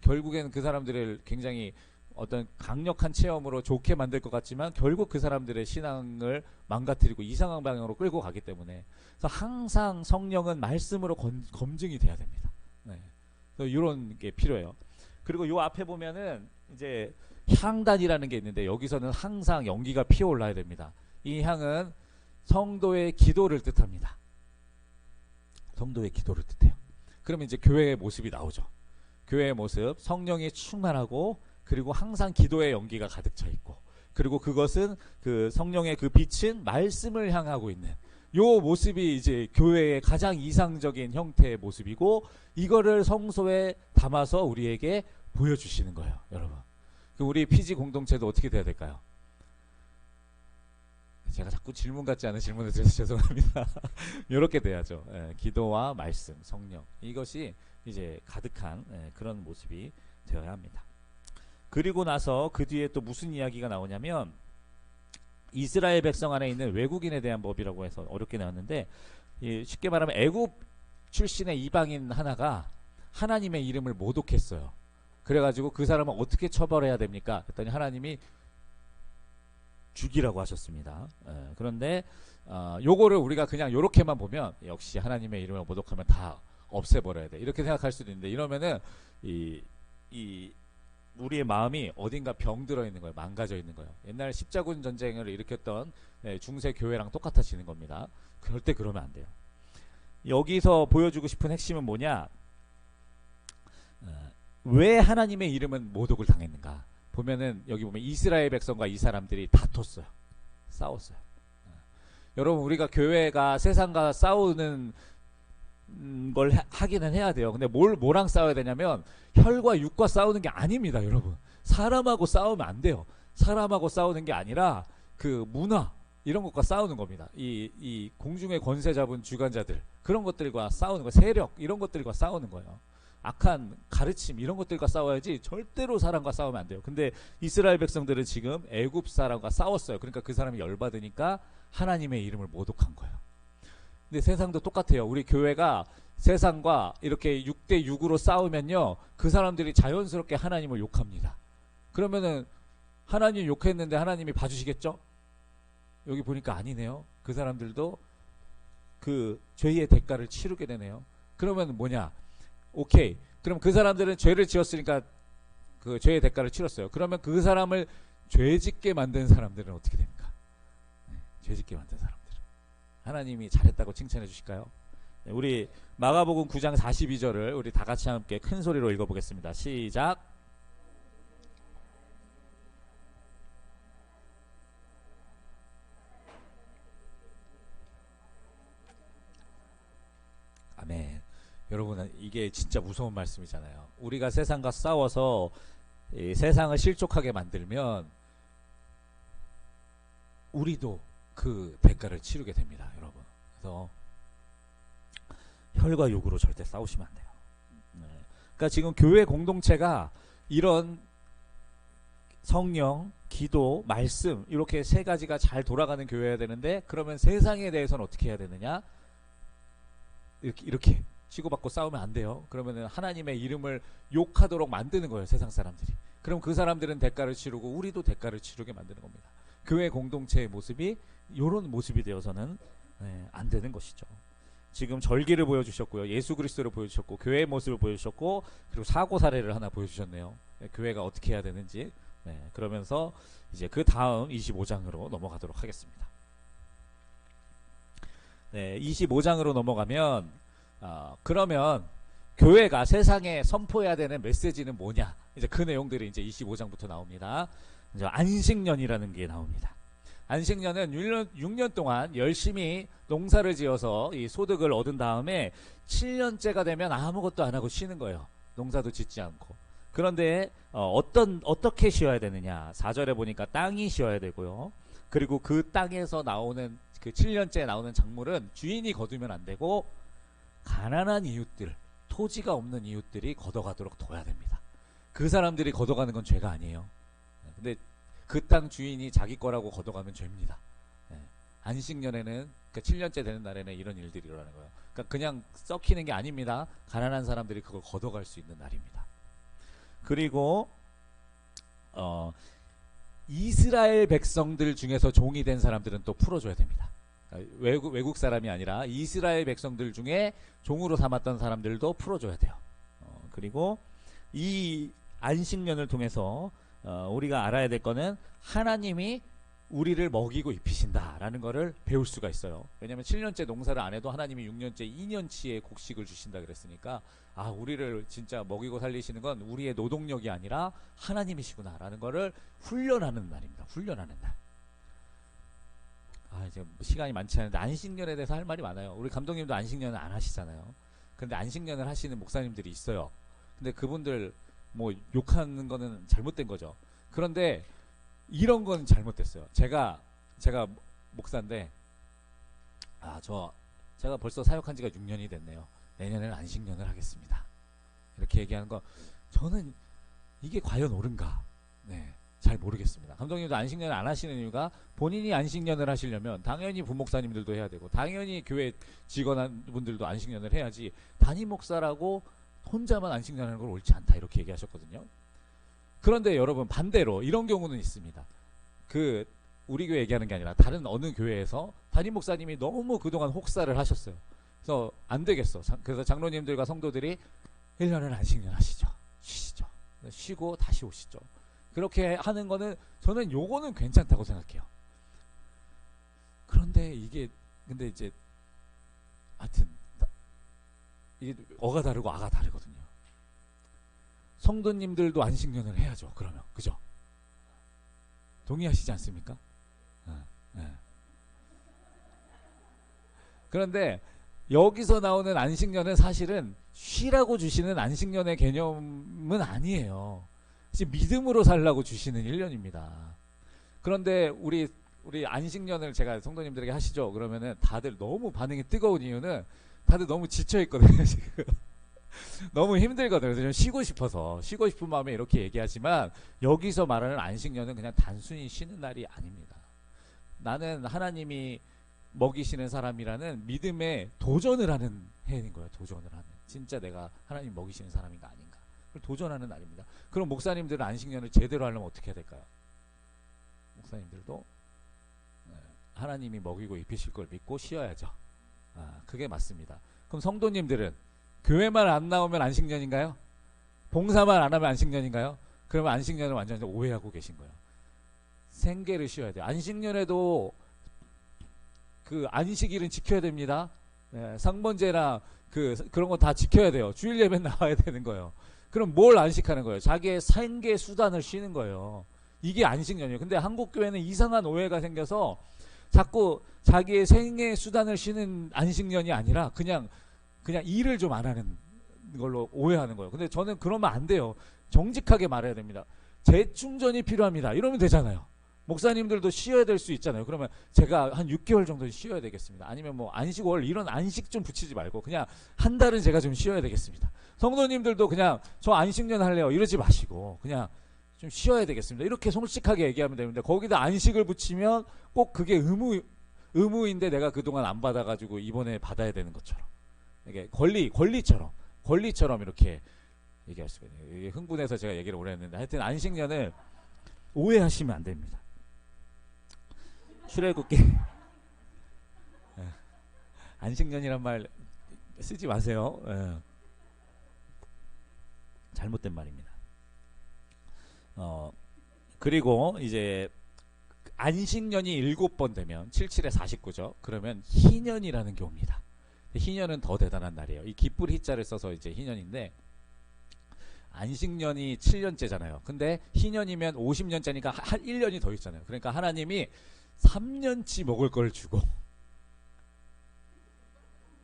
결국에는 그 사람들을 굉장히 어떤 강력한 체험으로 좋게 만들 것 같지만 결국 그 사람들의 신앙을 망가뜨리고 이상한 방향으로 끌고 가기 때문에, 그래서 항상 성령은 말씀으로 검증이 돼야 됩니다. 그래서 이런 게 필요해요. 그리고 요 앞에 보면은 이제 향단이라는 게 있는데 여기서는 항상 연기가 피어 올라야 됩니다. 이 향은 성도의 기도를 뜻합니다. 성도의 기도를 뜻해요. 그러면 이제 교회의 모습이 나오죠. 교회의 모습, 성령이 충만하고 그리고 항상 기도의 연기가 가득 차 있고, 그리고 그것은 그 성령의 그 빛은 말씀을 향하고 있는 요 모습이 이제 교회의 가장 이상적인 형태의 모습이고, 이거를 성소에 담아서 우리에게 보여주시는 거예요, 여러분. 우리 PG 공동체도 어떻게 돼야 될까요? 제가 자꾸 질문 같지 않은 질문을 드려서 죄송합니다. 이렇게 돼야죠. 기도와 말씀, 성령, 이것이 이제 가득한 그런 모습이 되어야 합니다. 그리고 나서 그 뒤에 또 무슨 이야기가 나오냐면, 이스라엘 백성 안에 있는 외국인에 대한 법이라고 해서 어렵게 나왔는데, 쉽게 말하면 애굽 출신의 이방인 하나가 하나님의 이름을 모독했어요. 그래가지고 그 사람을 어떻게 처벌해야 됩니까? 그랬더니 하나님이 죽이라고 하셨습니다. 그런데 요거를 우리가 그냥 요렇게만 보면 역시 하나님의 이름을 모독하면 다 없애버려야 돼, 이렇게 생각할 수도 있는데, 이러면은 우리의 마음이 어딘가 병들어 있는 거예요. 망가져 있는 거예요. 옛날 십자군 전쟁을 일으켰던 중세 교회랑 똑같아지는 겁니다. 절대 그러면 안 돼요. 여기서 보여주고 싶은 핵심은 뭐냐? 왜 하나님의 이름은 모독을 당했는가? 보면은 여기 보면 이스라엘 백성과 이 사람들이 다퉜어요. 싸웠어요. 여러분, 우리가 교회가 세상과 싸우는 걸 하기는 해야 돼요. 근데 뭐랑 싸워야 되냐면 혈과 육과 싸우는 게 아닙니다, 여러분. 사람하고 싸우면 안 돼요. 사람하고 싸우는 게 아니라 그 문화, 이런 것과 싸우는 겁니다. 이 공중의 권세 잡은 주관자들, 그런 것들과 싸우는 거, 세력, 이런 것들과 싸우는 거예요. 악한 가르침, 이런 것들과 싸워야지 절대로 사람과 싸우면 안 돼요. 근데 이스라엘 백성들은 지금 애굽 사람과 싸웠어요. 그러니까 그 사람이 열받으니까 하나님의 이름을 모독한 거예요. 근데 세상도 똑같아요. 우리 교회가 세상과 이렇게 6대 6으로 싸우면요, 그 사람들이 자연스럽게 하나님을 욕합니다. 그러면은 하나님 욕했는데 하나님이 봐주시겠죠? 여기 보니까 아니네요. 그 사람들도 그 죄의 대가를 치르게 되네요. 그러면 뭐냐? 오케이. 그럼 그 사람들은 죄를 지었으니까 그 죄의 대가를 치렀어요. 그러면 그 사람을 죄짓게 만든 사람들은 어떻게 됩니까? 죄짓게 만든 사람들. 하나님이 잘했다고 칭찬해 주실까요? 우리 마가복음 9장 42절을 우리 다 같이 함께 큰 소리로 읽어보겠습니다. 시작. 아멘. 여러분, 이게 진짜 무서운 말씀이잖아요. 우리가 세상과 싸워서 이 세상을 실족하게 만들면 우리도 그 대가를 치르게 됩니다, 여러분. 그래서 혈과 육으로 절대 싸우시면 안 돼요. 그러니까 지금 교회 공동체가 이런 성령, 기도, 말씀, 이렇게 세 가지가 잘 돌아가는 교회여야 되는데, 그러면 세상에 대해서는 어떻게 해야 되느냐? 이렇게 치고받고 싸우면 안 돼요. 그러면은 하나님의 이름을 욕하도록 만드는 거예요, 세상 사람들이. 그럼 그 사람들은 대가를 치르고 우리도 대가를 치르게 만드는 겁니다. 교회 공동체의 모습이 이런 모습이 되어서는 안 되는 것이죠. 지금 절기를 보여주셨고요, 예수 그리스도를 보여주셨고, 교회의 모습을 보여주셨고, 그리고 사고 사례를 하나 보여주셨네요. 교회가 어떻게 해야 되는지. 그러면서 이제 그 다음 25장으로 넘어가도록 하겠습니다. 25장으로 넘어가면 그러면 교회가 세상에 선포해야 되는 메시지는 뭐냐? 이제 그 내용들이 이제 25장부터 나옵니다. 이제 안식년이라는 게 나옵니다. 안식년은 6년 동안 열심히 농사를 지어서 이 소득을 얻은 다음에 7년째가 되면 아무것도 안 하고 쉬는 거예요. 농사도 짓지 않고. 그런데 어떻게 쉬어야 되느냐? 4절에 보니까 땅이 쉬어야 되고요. 그리고 그 땅에서 나오는 그 7년째 나오는 작물은 주인이 거두면 안 되고 가난한 이웃들, 토지가 없는 이웃들이 걷어가도록 둬야 됩니다. 그 사람들이 걷어가는 건 죄가 아니에요. 근데 그 땅 주인이 자기 거라고 걷어가면 죄입니다. 안식년에는, 그러니까 7년째 되는 날에는 이런 일들이 일어나는 거예요. 그러니까 그냥 썩히는 게 아닙니다. 가난한 사람들이 그걸 걷어갈 수 있는 날입니다. 그리고 이스라엘 백성들 중에서 종이 된 사람들은 또 풀어줘야 됩니다. 그러니까 외국 사람이 아니라 이스라엘 백성들 중에 종으로 삼았던 사람들도 풀어줘야 돼요. 그리고 이 안식년을 통해서 우리가 알아야 될 거는 하나님이 우리를 먹이고 입히신다라는 거를 배울 수가 있어요. 왜냐하면 7년째 농사를 안 해도 하나님이 6년째 2년치의 곡식을 주신다 그랬으니까 우리를 진짜 먹이고 살리시는 건 우리의 노동력이 아니라 하나님이시구나 라는 거를 훈련하는 날입니다. 훈련하는 날. 이제 시간이 많지 않은데 안식년에 대해서 할 말이 많아요. 우리 감독님도 안식년을 안 하시잖아요. 근데 안식년을 하시는 목사님들이 있어요. 근데 그분들 뭐 욕하는 거는 잘못된 거죠. 그런데 이런 건 잘못됐어요. 제가 목사인데 제가 벌써 사역한 지가 6년이 됐네요. 내년에는 안식년을 하겠습니다. 이렇게 얘기하는 거 저는 이게 과연 옳은가? 잘 모르겠습니다. 감독님도 안식년을 안 하시는 이유가 본인이 안식년을 하시려면 당연히 부목사님들도 해야 되고 당연히 교회 직원분들도 안식년을 해야지 담임 목사라고 혼자만 안식년 하는 건 옳지 않다 이렇게 얘기하셨거든요. 그런데 여러분 반대로 이런 경우는 있습니다. 우리 교회 얘기하는 게 아니라 다른 어느 교회에서 담임 목사님이 너무 그동안 혹사를 하셨어요. 그래서 안 되겠어. 그래서 장로님들과 성도들이 1년을 안식년 하시죠. 쉬시죠. 쉬고 다시 오시죠. 그렇게 하는 거는 저는 요거는 괜찮다고 생각해요. 그런데 근데 이제 하여튼 이게 어가 다르고 아가 다르거든요. 성도님들도 안식년을 해야죠. 그러면 그죠? 동의하시지 않습니까? 그런데 여기서 나오는 안식년은 사실은 쉬라고 주시는 안식년의 개념은 아니에요. 믿음으로 살라고 주시는 1년입니다. 그런데 우리 안식년을 제가 성도님들에게 하시죠. 그러면은 다들 너무 반응이 뜨거운 이유는 다들 너무 지쳐있거든요. 지금 너무 힘들거든요. 그래서 쉬고 싶은 마음에 이렇게 얘기하지만 여기서 말하는 안식년은 그냥 단순히 쉬는 날이 아닙니다. 나는 하나님이 먹이시는 사람이라는 믿음에 도전을 하는 해인 거예요. 도전을 하는. 진짜 내가 하나님 먹이시는 사람인가 아닌가. 그걸 도전하는 날입니다. 그럼 목사님들은 안식년을 제대로 하려면 어떻게 해야 될까요? 목사님들도 하나님이 먹이고 입히실 걸 믿고 쉬어야죠. 그게 맞습니다. 그럼 성도님들은 교회만 안 나오면 안식년인가요? 봉사만 안 하면 안식년인가요? 그러면 안식년을 완전히 오해하고 계신 거예요. 생계를 쉬어야 돼요. 안식년에도 그 안식일은 지켜야 됩니다. 상번제나 그런 거 다 지켜야 돼요. 주일 예배 나와야 되는 거예요. 그럼 뭘 안식하는 거예요? 자기의 생계 수단을 쉬는 거예요. 이게 안식년이에요. 근데 한국 교회는 이상한 오해가 생겨서 자꾸 자기의 생계 수단을 쉬는 안식년이 아니라 그냥 일을 좀 안 하는 걸로 오해하는 거예요. 근데 저는 그러면 안 돼요. 정직하게 말해야 됩니다. 재충전이 필요합니다. 이러면 되잖아요. 목사님들도 쉬어야 될 수 있잖아요. 그러면 제가 한 6개월 정도 쉬어야 되겠습니다. 아니면 뭐 안식월 이런 안식 좀 붙이지 말고 그냥 한 달은 제가 좀 쉬어야 되겠습니다. 성도님들도 그냥 저 안식년 할래요 이러지 마시고 그냥 좀 쉬어야 되겠습니다. 이렇게 솔직하게 얘기하면 되는데 거기다 안식을 붙이면 꼭 그게 의무인데 내가 그동안 안 받아가지고 이번에 받아야 되는 것처럼 이게 권리처럼 이렇게 얘기할 수가 있네요. 이게 흥분해서 제가 얘기를 오래 했는데 하여튼 안식년을 오해하시면 안 됩니다. 출애굽기 안식년이란 말 쓰지 마세요. 잘못된 말입니다. 그리고 이제 안식년이 7번 되면 77에 49죠. 그러면 희년이라는 게 옵니다. 희년은 더 대단한 날이에요. 이 기쁠 희자를 써서 이제 희년인데 안식년이 7년째잖아요. 근데 희년이면 50년째니까 한 1년이 더 있잖아요. 그러니까 하나님이 3년치 먹을 걸 주고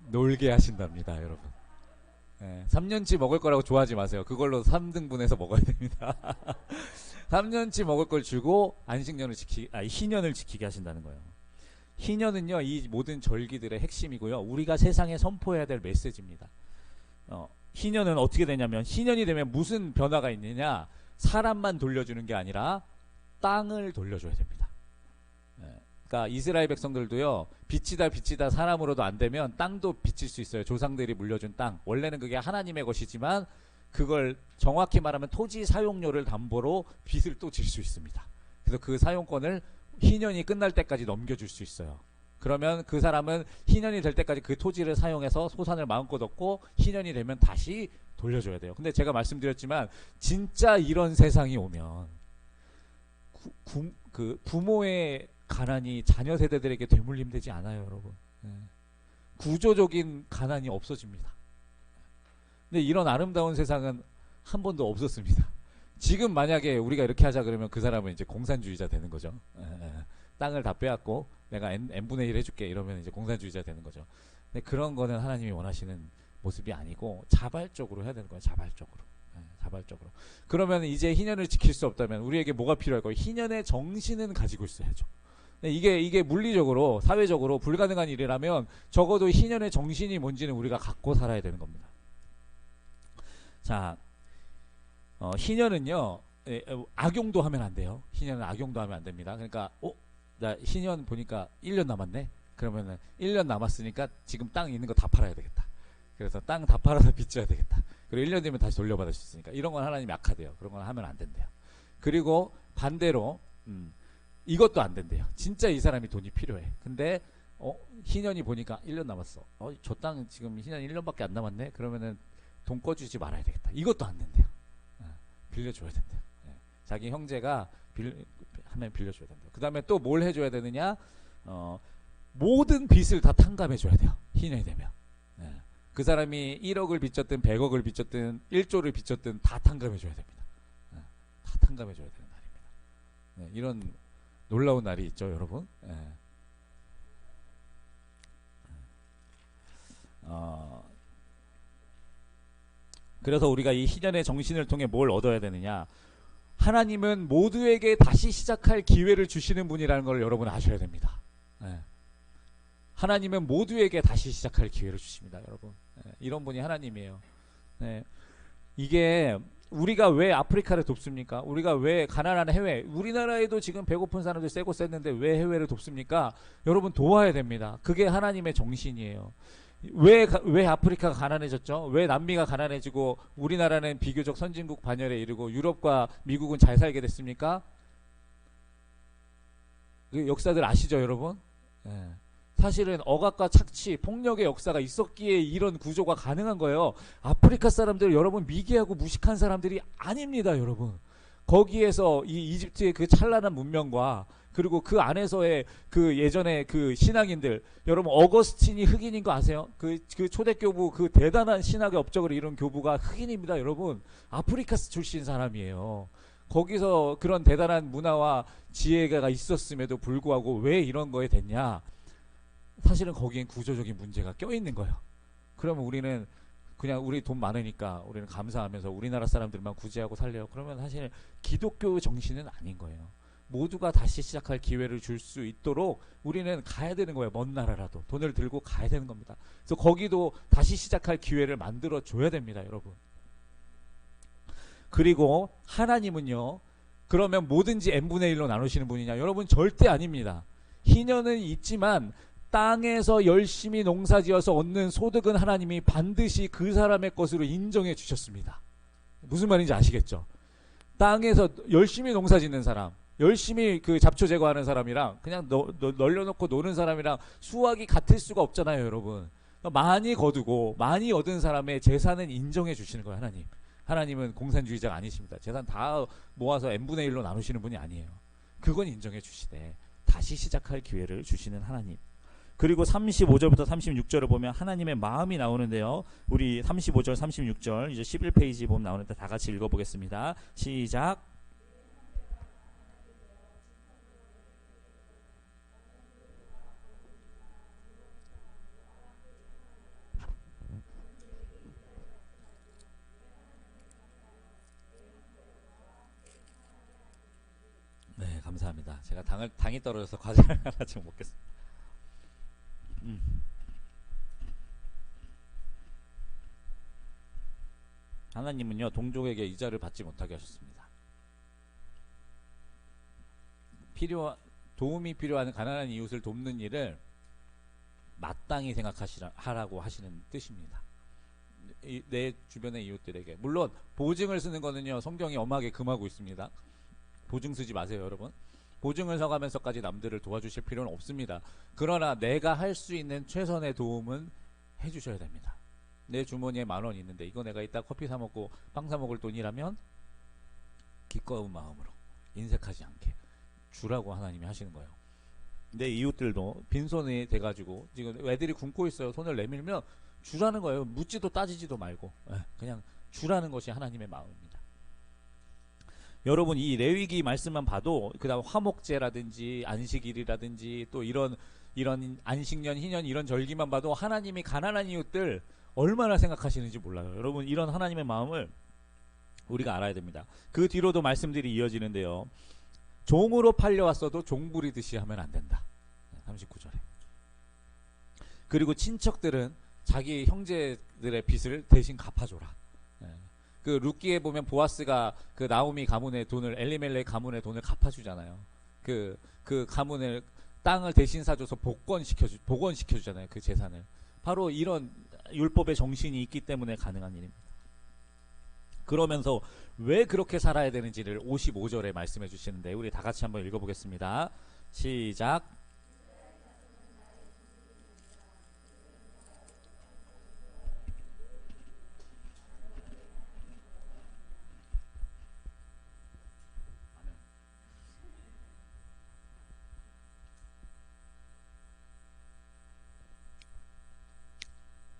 놀게 하신답니다, 여러분. 3년치 먹을 거라고 좋아하지 마세요. 그걸로 3등분해서 먹어야 됩니다. 3년치 먹을 걸 주고 희년을 지키게 하신다는 거예요. 희년은요, 이 모든 절기들의 핵심이고요. 우리가 세상에 선포해야 될 메시지입니다. 희년은 어떻게 되냐면, 희년이 되면 무슨 변화가 있느냐? 사람만 돌려주는 게 아니라 땅을 돌려줘야 됩니다. 그러니까 이스라엘 백성들도요, 빚지다 사람으로도 안 되면 땅도 빚질 수 있어요. 조상들이 물려준 땅. 원래는 그게 하나님의 것이지만 그걸 정확히 말하면 토지 사용료를 담보로 빚을 또 질 수 있습니다. 그래서 그 사용권을 희년이 끝날 때까지 넘겨줄 수 있어요. 그러면 그 사람은 희년이 될 때까지 그 토지를 사용해서 소산을 마음껏 얻고 희년이 되면 다시 돌려줘야 돼요. 근데 제가 말씀드렸지만 진짜 이런 세상이 오면 그 부모의 가난이 자녀 세대들에게 되물림되지 않아요, 여러분. 구조적인 가난이 없어집니다. 근데 이런 아름다운 세상은 한 번도 없었습니다. 지금 만약에 우리가 이렇게 하자 그러면 그 사람은 이제 공산주의자 되는 거죠. 땅을 다 빼앗고 내가 n분의 1 해줄게 이러면 이제 공산주의자 되는 거죠. 근데 그런 거는 하나님이 원하시는 모습이 아니고 자발적으로 해야 되는 거예요. 자발적으로. 그러면 이제 희년을 지킬 수 없다면 우리에게 뭐가 필요할까요? 희년의 정신은 가지고 있어야죠. 이게 물리적으로 사회적으로 불가능한 일이라면 적어도 희년의 정신이 뭔지는 우리가 갖고 살아야 되는 겁니다. 자, 희년은요, 악용도 하면 안 돼요. 희년은 악용도 하면 안 됩니다. 그러니까 나 희년 보니까 1년 남았네. 그러면은 1년 남았으니까 지금 땅 있는 거 다 팔아야 되겠다. 그래서 땅 다 팔아서 빚져야 되겠다. 그리고 1년 되면 다시 돌려받을 수 있으니까 이런 건 하나님이 악하대요. 그런 건 하면 안 된대요. 그리고 반대로 이것도 안 된대요. 진짜 이 사람이 돈이 필요해. 근데 희년이 보니까 1년 남았어. 저 땅 지금 희년 1년밖에 안 남았네. 그러면은 돈 꺼주지 말아야 되겠다. 이것도 안 된대요. 빌려줘야 된대요. 자기 형제가 하면 빌려줘야 된대요. 그 다음에 또 뭘 해줘야 되느냐? 모든 빚을 다 탕감해줘야 돼요. 희년이 되면. 그 사람이 1억을 빚졌든 100억을 빚졌든 1조를 빚졌든 다 탕감해줘야 됩니다. 다 탕감해줘야 되는 날입니다. 이런 놀라운 날이 있죠, 여러분. 그래서 우리가 이 희년의 정신을 통해 뭘 얻어야 되느냐? 하나님은 모두에게 다시 시작할 기회를 주시는 분이라는 걸 여러분 아셔야 됩니다. 하나님은 모두에게 다시 시작할 기회를 주십니다, 여러분. 이런 분이 하나님이에요. 이게 우리가 왜 아프리카를 돕습니까? 우리가 왜 가난한 해외, 우리나라에도 지금 배고픈 사람들 세고 셌는데 왜 해외를 돕습니까? 여러분 도와야 됩니다. 그게 하나님의 정신이에요. 왜 아프리카가 가난해졌죠? 왜 남미가 가난해지고 우리나라는 비교적 선진국 반열에 이르고 유럽과 미국은 잘 살게 됐습니까? 그 역사들 아시죠, 여러분? 사실은 억압과 착취, 폭력의 역사가 있었기에 이런 구조가 가능한 거예요. 아프리카 사람들 여러분 미개하고 무식한 사람들이 아닙니다, 여러분. 거기에서 이 이집트의 그 찬란한 문명과 그리고 그 안에서의 그 예전에 그 신앙인들, 여러분 어거스틴이 흑인인 거 아세요? 그 초대교부 그 대단한 신학의 업적을 이룬 교부가 흑인입니다, 여러분. 아프리카 출신 사람이에요. 거기서 그런 대단한 문화와 지혜가 있었음에도 불구하고 왜 이런 거에 됐냐? 사실은 거기엔 구조적인 문제가 껴있는 거예요. 그러면 우리는 그냥 우리 돈 많으니까 우리는 감사하면서 우리나라 사람들만 구제하고 살려요. 그러면 사실 기독교 정신은 아닌 거예요. 모두가 다시 시작할 기회를 줄 수 있도록 우리는 가야 되는 거예요. 먼 나라라도 돈을 들고 가야 되는 겁니다. 그래서 거기도 다시 시작할 기회를 만들어 줘야 됩니다, 여러분. 그리고 하나님은요, 그러면 뭐든지 n분의 1로 나누시는 분이냐? 여러분 절대 아닙니다. 희년은 있지만 땅에서 열심히 농사지어서 얻는 소득은 하나님이 반드시 그 사람의 것으로 인정해 주셨습니다. 무슨 말인지 아시겠죠? 땅에서 열심히 농사짓는 사람, 열심히 그 잡초 제거하는 사람이랑 그냥 널려놓고 노는 사람이랑 수확이 같을 수가 없잖아요, 여러분. 많이 거두고 많이 얻은 사람의 재산은 인정해 주시는 거예요, 하나님. 하나님은 공산주의자가 아니십니다. 재산 다 모아서 n분의 1로 나누시는 분이 아니에요. 그건 인정해 주시되 다시 시작할 기회를 주시는 하나님. 그리고 35절부터 36절을 보면 하나님의 마음이 나오는데요. 우리 35절 36절 이제 11페이지 보면 나오는데 다 같이 읽어보겠습니다. 시작. 네, 감사합니다. 제가 당이 떨어져서 과자를 하나 좀 먹겠습니다. 하나님은요, 동족에게 이자를 받지 못하게 하셨습니다. 도움이 필요한 가난한 이웃을 돕는 일을 마땅히 생각하라고 하시는 뜻입니다. 내 주변의 이웃들에게. 물론 보증을 쓰는 거는요, 성경이 엄하게 금하고 있습니다. 보증 쓰지 마세요, 여러분. 보증을 서가면서까지 남들을 도와주실 필요는 없습니다. 그러나 내가 할 수 있는 최선의 도움은 해주셔야 됩니다. 내 주머니에 10,000원 있는데 이거 내가 이따 커피 사 먹고 빵 사 먹을 돈이라면 기꺼운 마음으로 인색하지 않게 주라고 하나님이 하시는 거예요. 내 이웃들도 빈손이 돼가지고 지금 애들이 굶고 있어요. 손을 내밀면 주라는 거예요. 묻지도 따지지도 말고 그냥 주라는 것이 하나님의 마음입니다. 여러분, 이 레위기 말씀만 봐도 그 다음 화목제라든지 안식일이라든지 또 이런 안식년, 희년 이런 절기만 봐도 하나님이 가난한 이웃들 얼마나 생각하시는지 몰라요. 여러분, 이런 하나님의 마음을 우리가 알아야 됩니다. 그 뒤로도 말씀들이 이어지는데요. 종으로 팔려왔어도 종 부리듯이 하면 안 된다. 39절에. 그리고 친척들은 자기 형제들의 빚을 대신 갚아줘라. 그 루키에 보면 보아스가 그 나오미 가문의 돈을, 엘리멜렉 가문의 돈을 갚아주잖아요. 그 가문을 땅을 대신 사줘서 복원시켜주잖아요. 그 재산을. 바로 이런 율법의 정신이 있기 때문에 가능한 일입니다. 그러면서 왜 그렇게 살아야 되는지를 55절에 말씀해 주시는데 우리 다 같이 한번 읽어보겠습니다. 시작.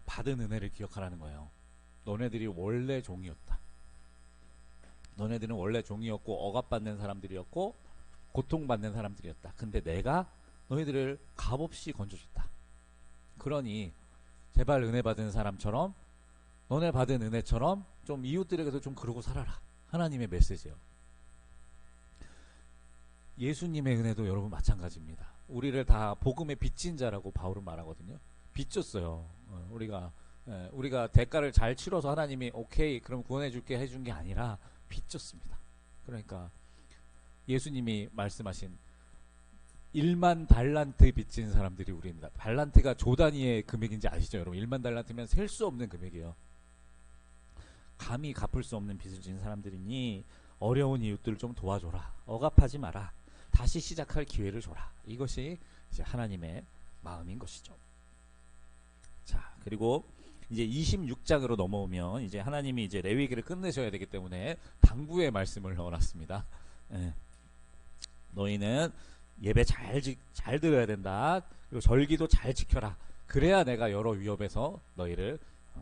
받은 은혜를 기억하라는 거예요. 너네들이 원래 종이었다. 너네들은 원래 종이었고 억압받는 사람들이었고 고통받는 사람들이었다. 근데 내가 너희들을 값없이 건져줬다. 그러니 제발 은혜 받은 사람처럼 너네 받은 은혜처럼 좀 이웃들에게도 좀 그러고 살아라. 하나님의 메시지예요. 예수님의 은혜도 여러분 마찬가지입니다. 우리를 다 복음의 빚진 자라고 바울은 말하거든요. 빚졌어요. 우리가 대가를 잘 치러서 하나님이 오케이 그럼 구원해 줄게 해준 게 아니라 빚졌습니다. 그러니까 예수님이 말씀하신 1만 달란트 빚진 사람들이 우리입니다. 달란트가 조 단위의 금액인지 아시죠, 여러분? 1만 달란트면 셀 수 없는 금액이에요. 감히 갚을 수 없는 빚을 진 사람들이니 어려운 이웃들을 좀 도와줘라. 억압하지 마라. 다시 시작할 기회를 줘라. 이것이 이제 하나님의 마음인 것이죠. 자, 그리고 이제 26장으로 넘어오면 이제 하나님이 이제 레위기를 끝내셔야 되기 때문에 당부의 말씀을 넣어놨습니다. 너희는 예배 잘 드려야 된다. 그리고 절기도 잘 지켜라. 그래야 내가 여러 위협에서 너희를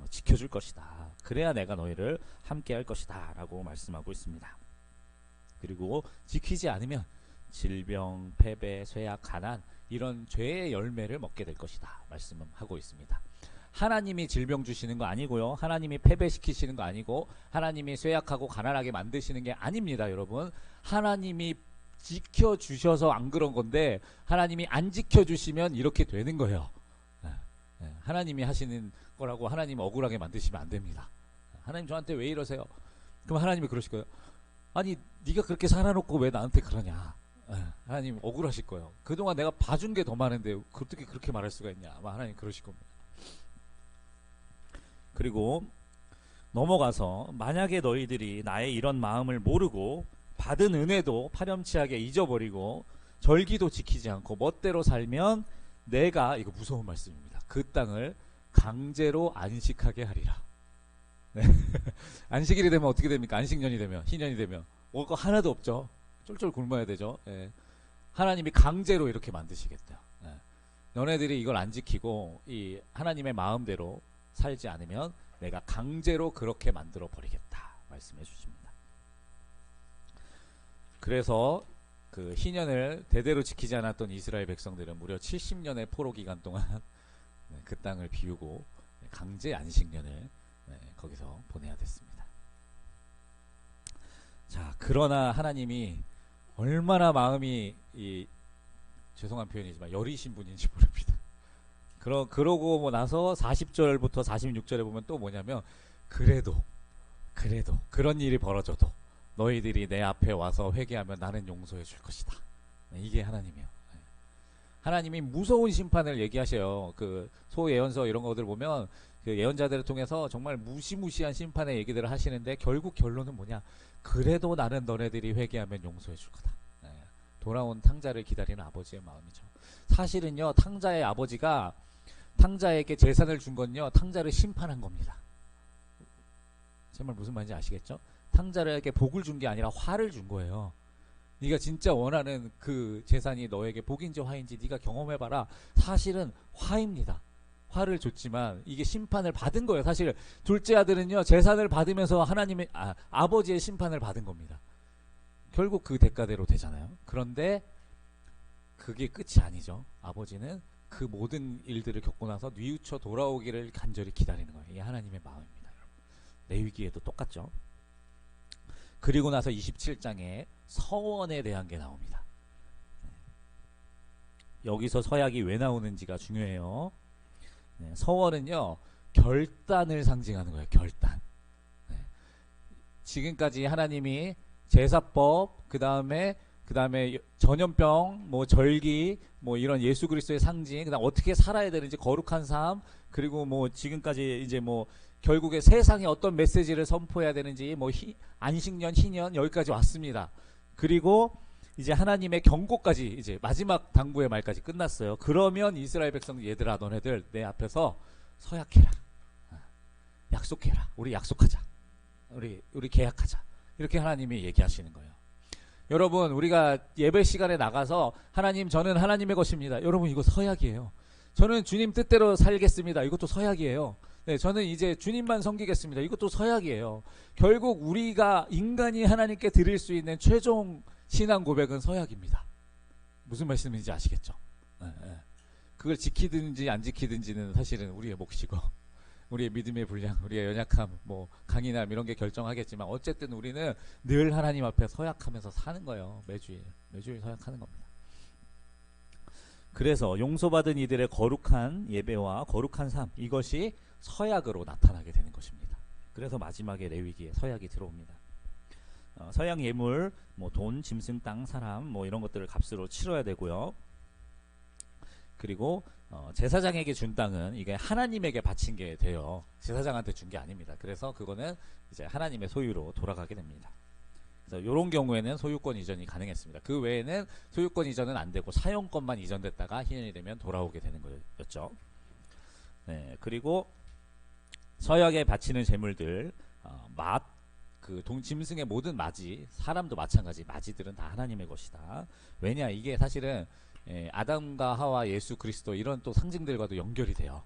지켜줄 것이다. 그래야 내가 너희를 함께 할 것이다. 라고 말씀하고 있습니다. 그리고 지키지 않으면 질병, 패배, 쇠약, 가난 이런 죄의 열매를 먹게 될 것이다. 말씀하고 있습니다. 하나님이 질병 주시는 거 아니고요. 하나님이 패배시키시는 거 아니고 하나님이 쇠약하고 가난하게 만드시는 게 아닙니다. 여러분, 하나님이 지켜주셔서 안 그런 건데 하나님이 안 지켜주시면 이렇게 되는 거예요. 하나님이 하시는 거라고 하나님 억울하게 만드시면 안 됩니다. 하나님 저한테 왜 이러세요? 그럼 하나님이 그러실 거예요. 아니 네가 그렇게 살아놓고 왜 나한테 그러냐. 하나님 억울하실 거예요. 그동안 내가 봐준 게 더 많은데 어떻게 그렇게 말할 수가 있냐. 아마 하나님 그러실 겁니다. 그리고 넘어가서 만약에 너희들이 나의 이런 마음을 모르고 받은 은혜도 파렴치하게 잊어버리고 절기도 지키지 않고 멋대로 살면 내가, 이거 무서운 말씀입니다, 그 땅을 강제로 안식하게 하리라. 네. 안식일이 되면 어떻게 됩니까? 안식년이 되면, 희년이 되면 먹을 거 하나도 없죠. 쫄쫄 굶어야 되죠. 예. 하나님이 강제로 이렇게 만드시겠다. 예. 너네들이 이걸 안 지키고 이 하나님의 마음대로 살지 않으면 내가 강제로 그렇게 만들어 버리겠다 말씀해 주십니다. 그래서 그 희년을 대대로 지키지 않았던 이스라엘 백성들은 무려 70년의 포로 기간 동안 그 땅을 비우고 강제 안식년을 거기서 보내야 됐습니다. 자, 그러나 하나님이 얼마나 마음이 죄송한 표현이지만 여리신 분인지 모릅니다. 그러고 뭐 나서 40절부터 46절에 보면 또 뭐냐면 그래도 그런 일이 벌어져도 너희들이 내 앞에 와서 회개하면 나는 용서해 줄 것이다. 이게 하나님이에요. 하나님이 무서운 심판을 얘기하셔요. 그 소예언서 이런 것들 보면 그 예언자들을 통해서 정말 무시무시한 심판의 얘기들을 하시는데 결국 결론은 뭐냐? 그래도 나는 너네들이 회개하면 용서해 줄 거다. 돌아온 탕자를 기다리는 아버지의 마음이죠. 사실은요, 탕자의 아버지가 탕자에게 재산을 준 건요, 탕자를 심판한 겁니다. 제 말 무슨 말인지 아시겠죠? 탕자에게 복을 준 게 아니라 화를 준 거예요. 네가 진짜 원하는 그 재산이 너에게 복인지 화인지 네가 경험해봐라. 사실은 화입니다. 화를 줬지만 이게 심판을 받은 거예요. 사실 둘째 아들은요, 재산을 받으면서 하나님의 아버지의 심판을 받은 겁니다. 결국 그 대가대로 되잖아요. 그런데 그게 끝이 아니죠. 아버지는 그 모든 일들을 겪고 나서 뉘우쳐 돌아오기를 간절히 기다리는 거예요. 이게 하나님의 마음입니다. 레위기에도 똑같죠. 그리고 나서 27장에 서원에 대한 게 나옵니다. 여기서 서약이 왜 나오는지가 중요해요. 서원은요, 결단을 상징하는 거예요. 결단. 지금까지 하나님이 제사법, 그 다음에 전염병, 뭐 절기, 뭐 이런 예수 그리스도의 상징, 그다음 어떻게 살아야 되는지 거룩한 삶, 그리고 뭐 지금까지 이제 뭐 결국에 세상에 어떤 메시지를 선포해야 되는지 뭐 안식년, 희년 여기까지 왔습니다. 그리고 이제 하나님의 경고까지 이제 마지막 당부의 말까지 끝났어요. 그러면 이스라엘 백성, 얘들아 너네들 내 앞에서 서약해라, 약속해라, 우리 약속하자, 우리 계약하자, 이렇게 하나님이 얘기하시는 거예요. 여러분, 우리가 예배 시간에 나가서 하나님, 저는 하나님의 것입니다. 여러분, 이거 서약이에요. 저는 주님 뜻대로 살겠습니다. 이것도 서약이에요. 네, 저는 이제 주님만 섬기겠습니다. 이것도 서약이에요. 결국 우리가 인간이 하나님께 드릴 수 있는 최종 신앙 고백은 서약입니다. 무슨 말씀인지 아시겠죠? 네, 네. 그걸 지키든지 안 지키든지는 사실은 우리의 몫이고 우리의 믿음의 분량, 우리의 연약함, 뭐 강인함 이런 게 결정하겠지만 어쨌든 우리는 늘 하나님 앞에 서약하면서 사는 거예요. 매주일 서약하는 겁니다. 그래서 용서받은 이들의 거룩한 예배와 거룩한 삶, 이것이 서약으로 나타나게 되는 것입니다. 그래서 마지막에 레위기에 서약이 들어옵니다. 서약 예물, 뭐 돈, 짐승, 땅, 사람, 뭐 이런 것들을 값으로 치러야 되고요. 그리고 제사장에게 준 땅은 이게 하나님에게 바친 게 돼요. 제사장한테 준 게 아닙니다. 그래서 그거는 이제 하나님의 소유로 돌아가게 됩니다. 그래서 이런 경우에는 소유권 이전이 가능했습니다. 그 외에는 소유권 이전은 안 되고 사용권만 이전됐다가 희년이 되면 돌아오게 되는 거였죠. 네, 그리고 서약에 바치는 제물들, 그 짐승의 모든 맞이, 사람도 마찬가지, 맞이들은 다 하나님의 것이다. 왜냐, 이게 사실은 아담과 하와, 예수 그리스도 이런 또 상징들과도 연결이 돼요.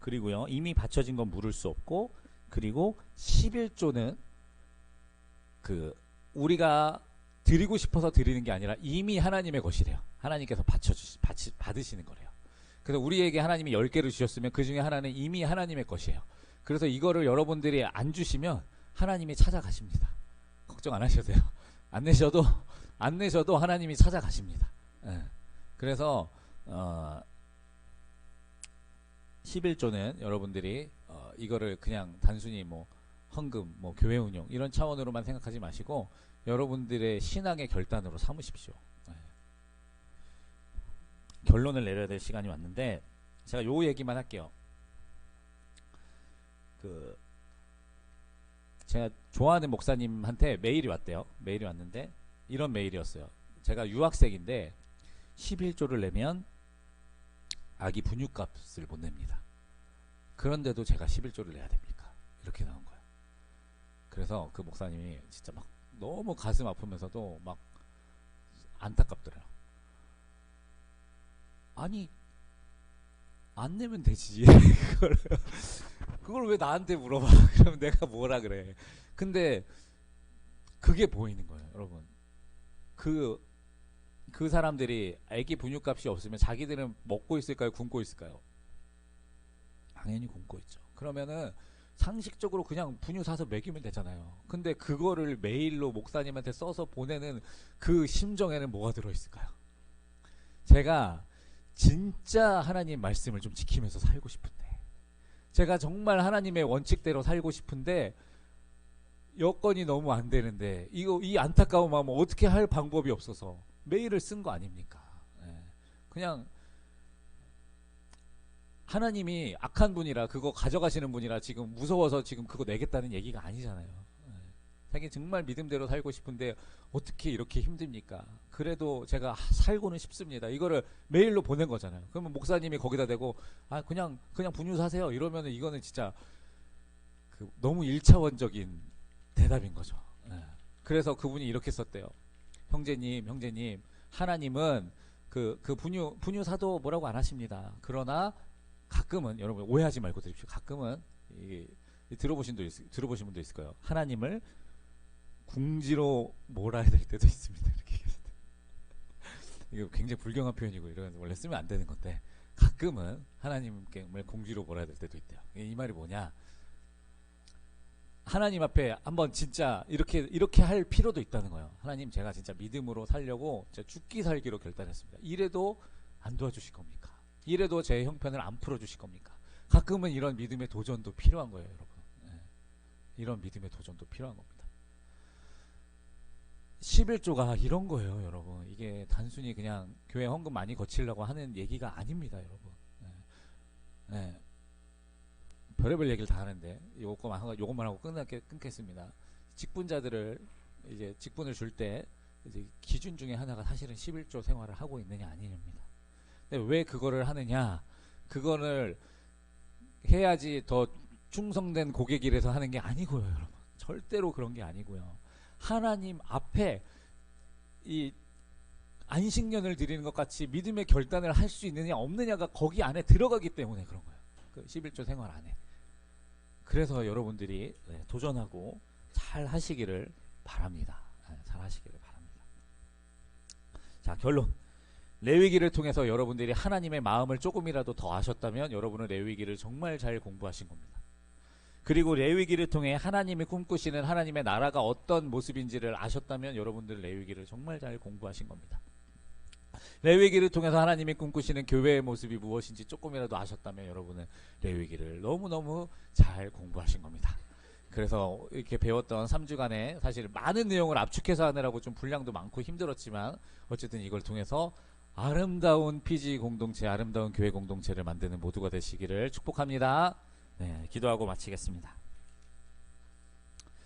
그리고요, 이미 바쳐진 건 물을 수 없고, 그리고 11조는 그 우리가 드리고 싶어서 드리는 게 아니라 이미 하나님의 것이래요. 하나님께서 받으시는 거래요. 그래서 우리에게 하나님이 10개를 주셨으면 그 중에 하나는 이미 하나님의 것이에요. 그래서 이거를 여러분들이 안 주시면 하나님이 찾아가십니다. 걱정 안 하셔도 돼요. 안 내셔도 하나님이 찾아가십니다. 그래서 11조는 여러분들이 이거를 그냥 단순히 뭐 헌금, 뭐 교회 운영 이런 차원으로만 생각하지 마시고 여러분들의 신앙의 결단으로 삼으십시오. 네. 결론을 내려야 될 시간이 왔는데 제가 요 얘기만 할게요. 제가 좋아하는 목사님한테 메일이 왔대요. 메일이 왔는데 이런 메일이었어요. 제가 유학생인데 11조를 내면 아기 분유값을 못 냅니다. 그런데도 제가 11조를 내야 됩니까? 이렇게 나온 거예요. 그래서 그 목사님이 진짜 막 너무 가슴 아프면서도 막 안타깝더래요. 아니 안 내면 되지. 그걸 왜 나한테 물어봐. 그럼 내가 뭐라 그래. 근데 그게 보이는 거예요, 여러분. 그 사람들이 애기 분유값이 없으면 자기들은 먹고 있을까요? 굶고 있을까요? 당연히 굶고 있죠. 그러면은 상식적으로 그냥 분유 사서 먹이면 되잖아요. 근데 그거를 메일로 목사님한테 써서 보내는 그 심정에는 뭐가 들어있을까요? 제가 진짜 하나님 말씀을 좀 지키면서 살고 싶은데, 제가 정말 하나님의 원칙대로 살고 싶은데 여건이 너무 안 되는데 이 안타까운 마음을 어떻게 할 방법이 없어서 메일을 쓴 거 아닙니까? 그냥 하나님이 악한 분이라 그거 가져가시는 분이라 지금 무서워서 지금 그거 내겠다는 얘기가 아니잖아요. 자기 정말 믿음대로 살고 싶은데 어떻게 이렇게 힘듭니까? 그래도 제가 살고는 싶습니다. 이거를 메일로 보낸 거잖아요. 그러면 목사님이 거기다 대고 그냥 분유 사세요 이러면은 이거는 진짜 너무 1차원적인 대답인 거죠. 그래서 그분이 이렇게 썼대요. 형제님 하나님은 그 분유 사도 뭐라고 안 하십니다. 그러나 가끔은, 여러분 오해하지 말고 들으십시오. 가끔은 이게 들어보신 분도 있을 거예요. 하나님을 궁지로 몰아야 될 때도 있습니다. 이렇게 이거 굉장히 불경한 표현이고 이런 원래 쓰면 안 되는 건데 가끔은 하나님께 궁지로 몰아야 될 때도 있대요. 이 말이 뭐냐? 하나님 앞에 한번 진짜 이렇게 할 필요도 있다는 거예요. 하나님, 제가 진짜 믿음으로 살려고 진짜 죽기 살기로 결단했습니다. 이래도 안 도와주실 겁니까? 이래도 제 형편을 안 풀어주실 겁니까? 가끔은 이런 믿음의 도전도 필요한 거예요, 여러분. 이런 믿음의 도전도 필요한 겁니다. 11조가 이런 거예요, 여러분. 이게 단순히 그냥 교회 헌금 많이 거치려고 하는 얘기가 아닙니다, 여러분. 별의별 얘기를 다 하는데 요것만 하고 끊겠습니다. 직분자들을 이제 직분을 줄 때 이제 기준 중에 하나가 사실은 11조 생활을 하고 있느냐 아니냐입니다. 근데 왜 그거를 하느냐? 그거를 해야지 더 충성된 고객이라서 하는 게 아니고요, 여러분. 절대로 그런 게 아니고요. 하나님 앞에 이 안식년을 드리는 것 같이 믿음의 결단을 할 수 있느냐 없느냐가 거기 안에 들어가기 때문에 그런 거예요. 그 11조 생활 안에. 그래서 여러분들이 도전하고 잘 하시기를 바랍니다. 잘 하시기를 바랍니다. 자, 결론. 레위기를 통해서 여러분들이 하나님의 마음을 조금이라도 더 아셨다면 여러분은 레위기를 정말 잘 공부하신 겁니다. 그리고 레위기를 통해 하나님이 꿈꾸시는 하나님의 나라가 어떤 모습인지를 아셨다면 여러분들 레위기를 정말 잘 공부하신 겁니다. 레위기를 통해서 하나님이 꿈꾸시는 교회의 모습이 무엇인지 조금이라도 아셨다면 여러분은 레위기를 너무너무 잘 공부하신 겁니다. 그래서 이렇게 배웠던 3주간에 사실 많은 내용을 압축해서 하느라고 좀 분량도 많고 힘들었지만 어쨌든 이걸 통해서 아름다운 PG 공동체, 아름다운 교회 공동체를 만드는 모두가 되시기를 축복합니다. 네, 기도하고 마치겠습니다.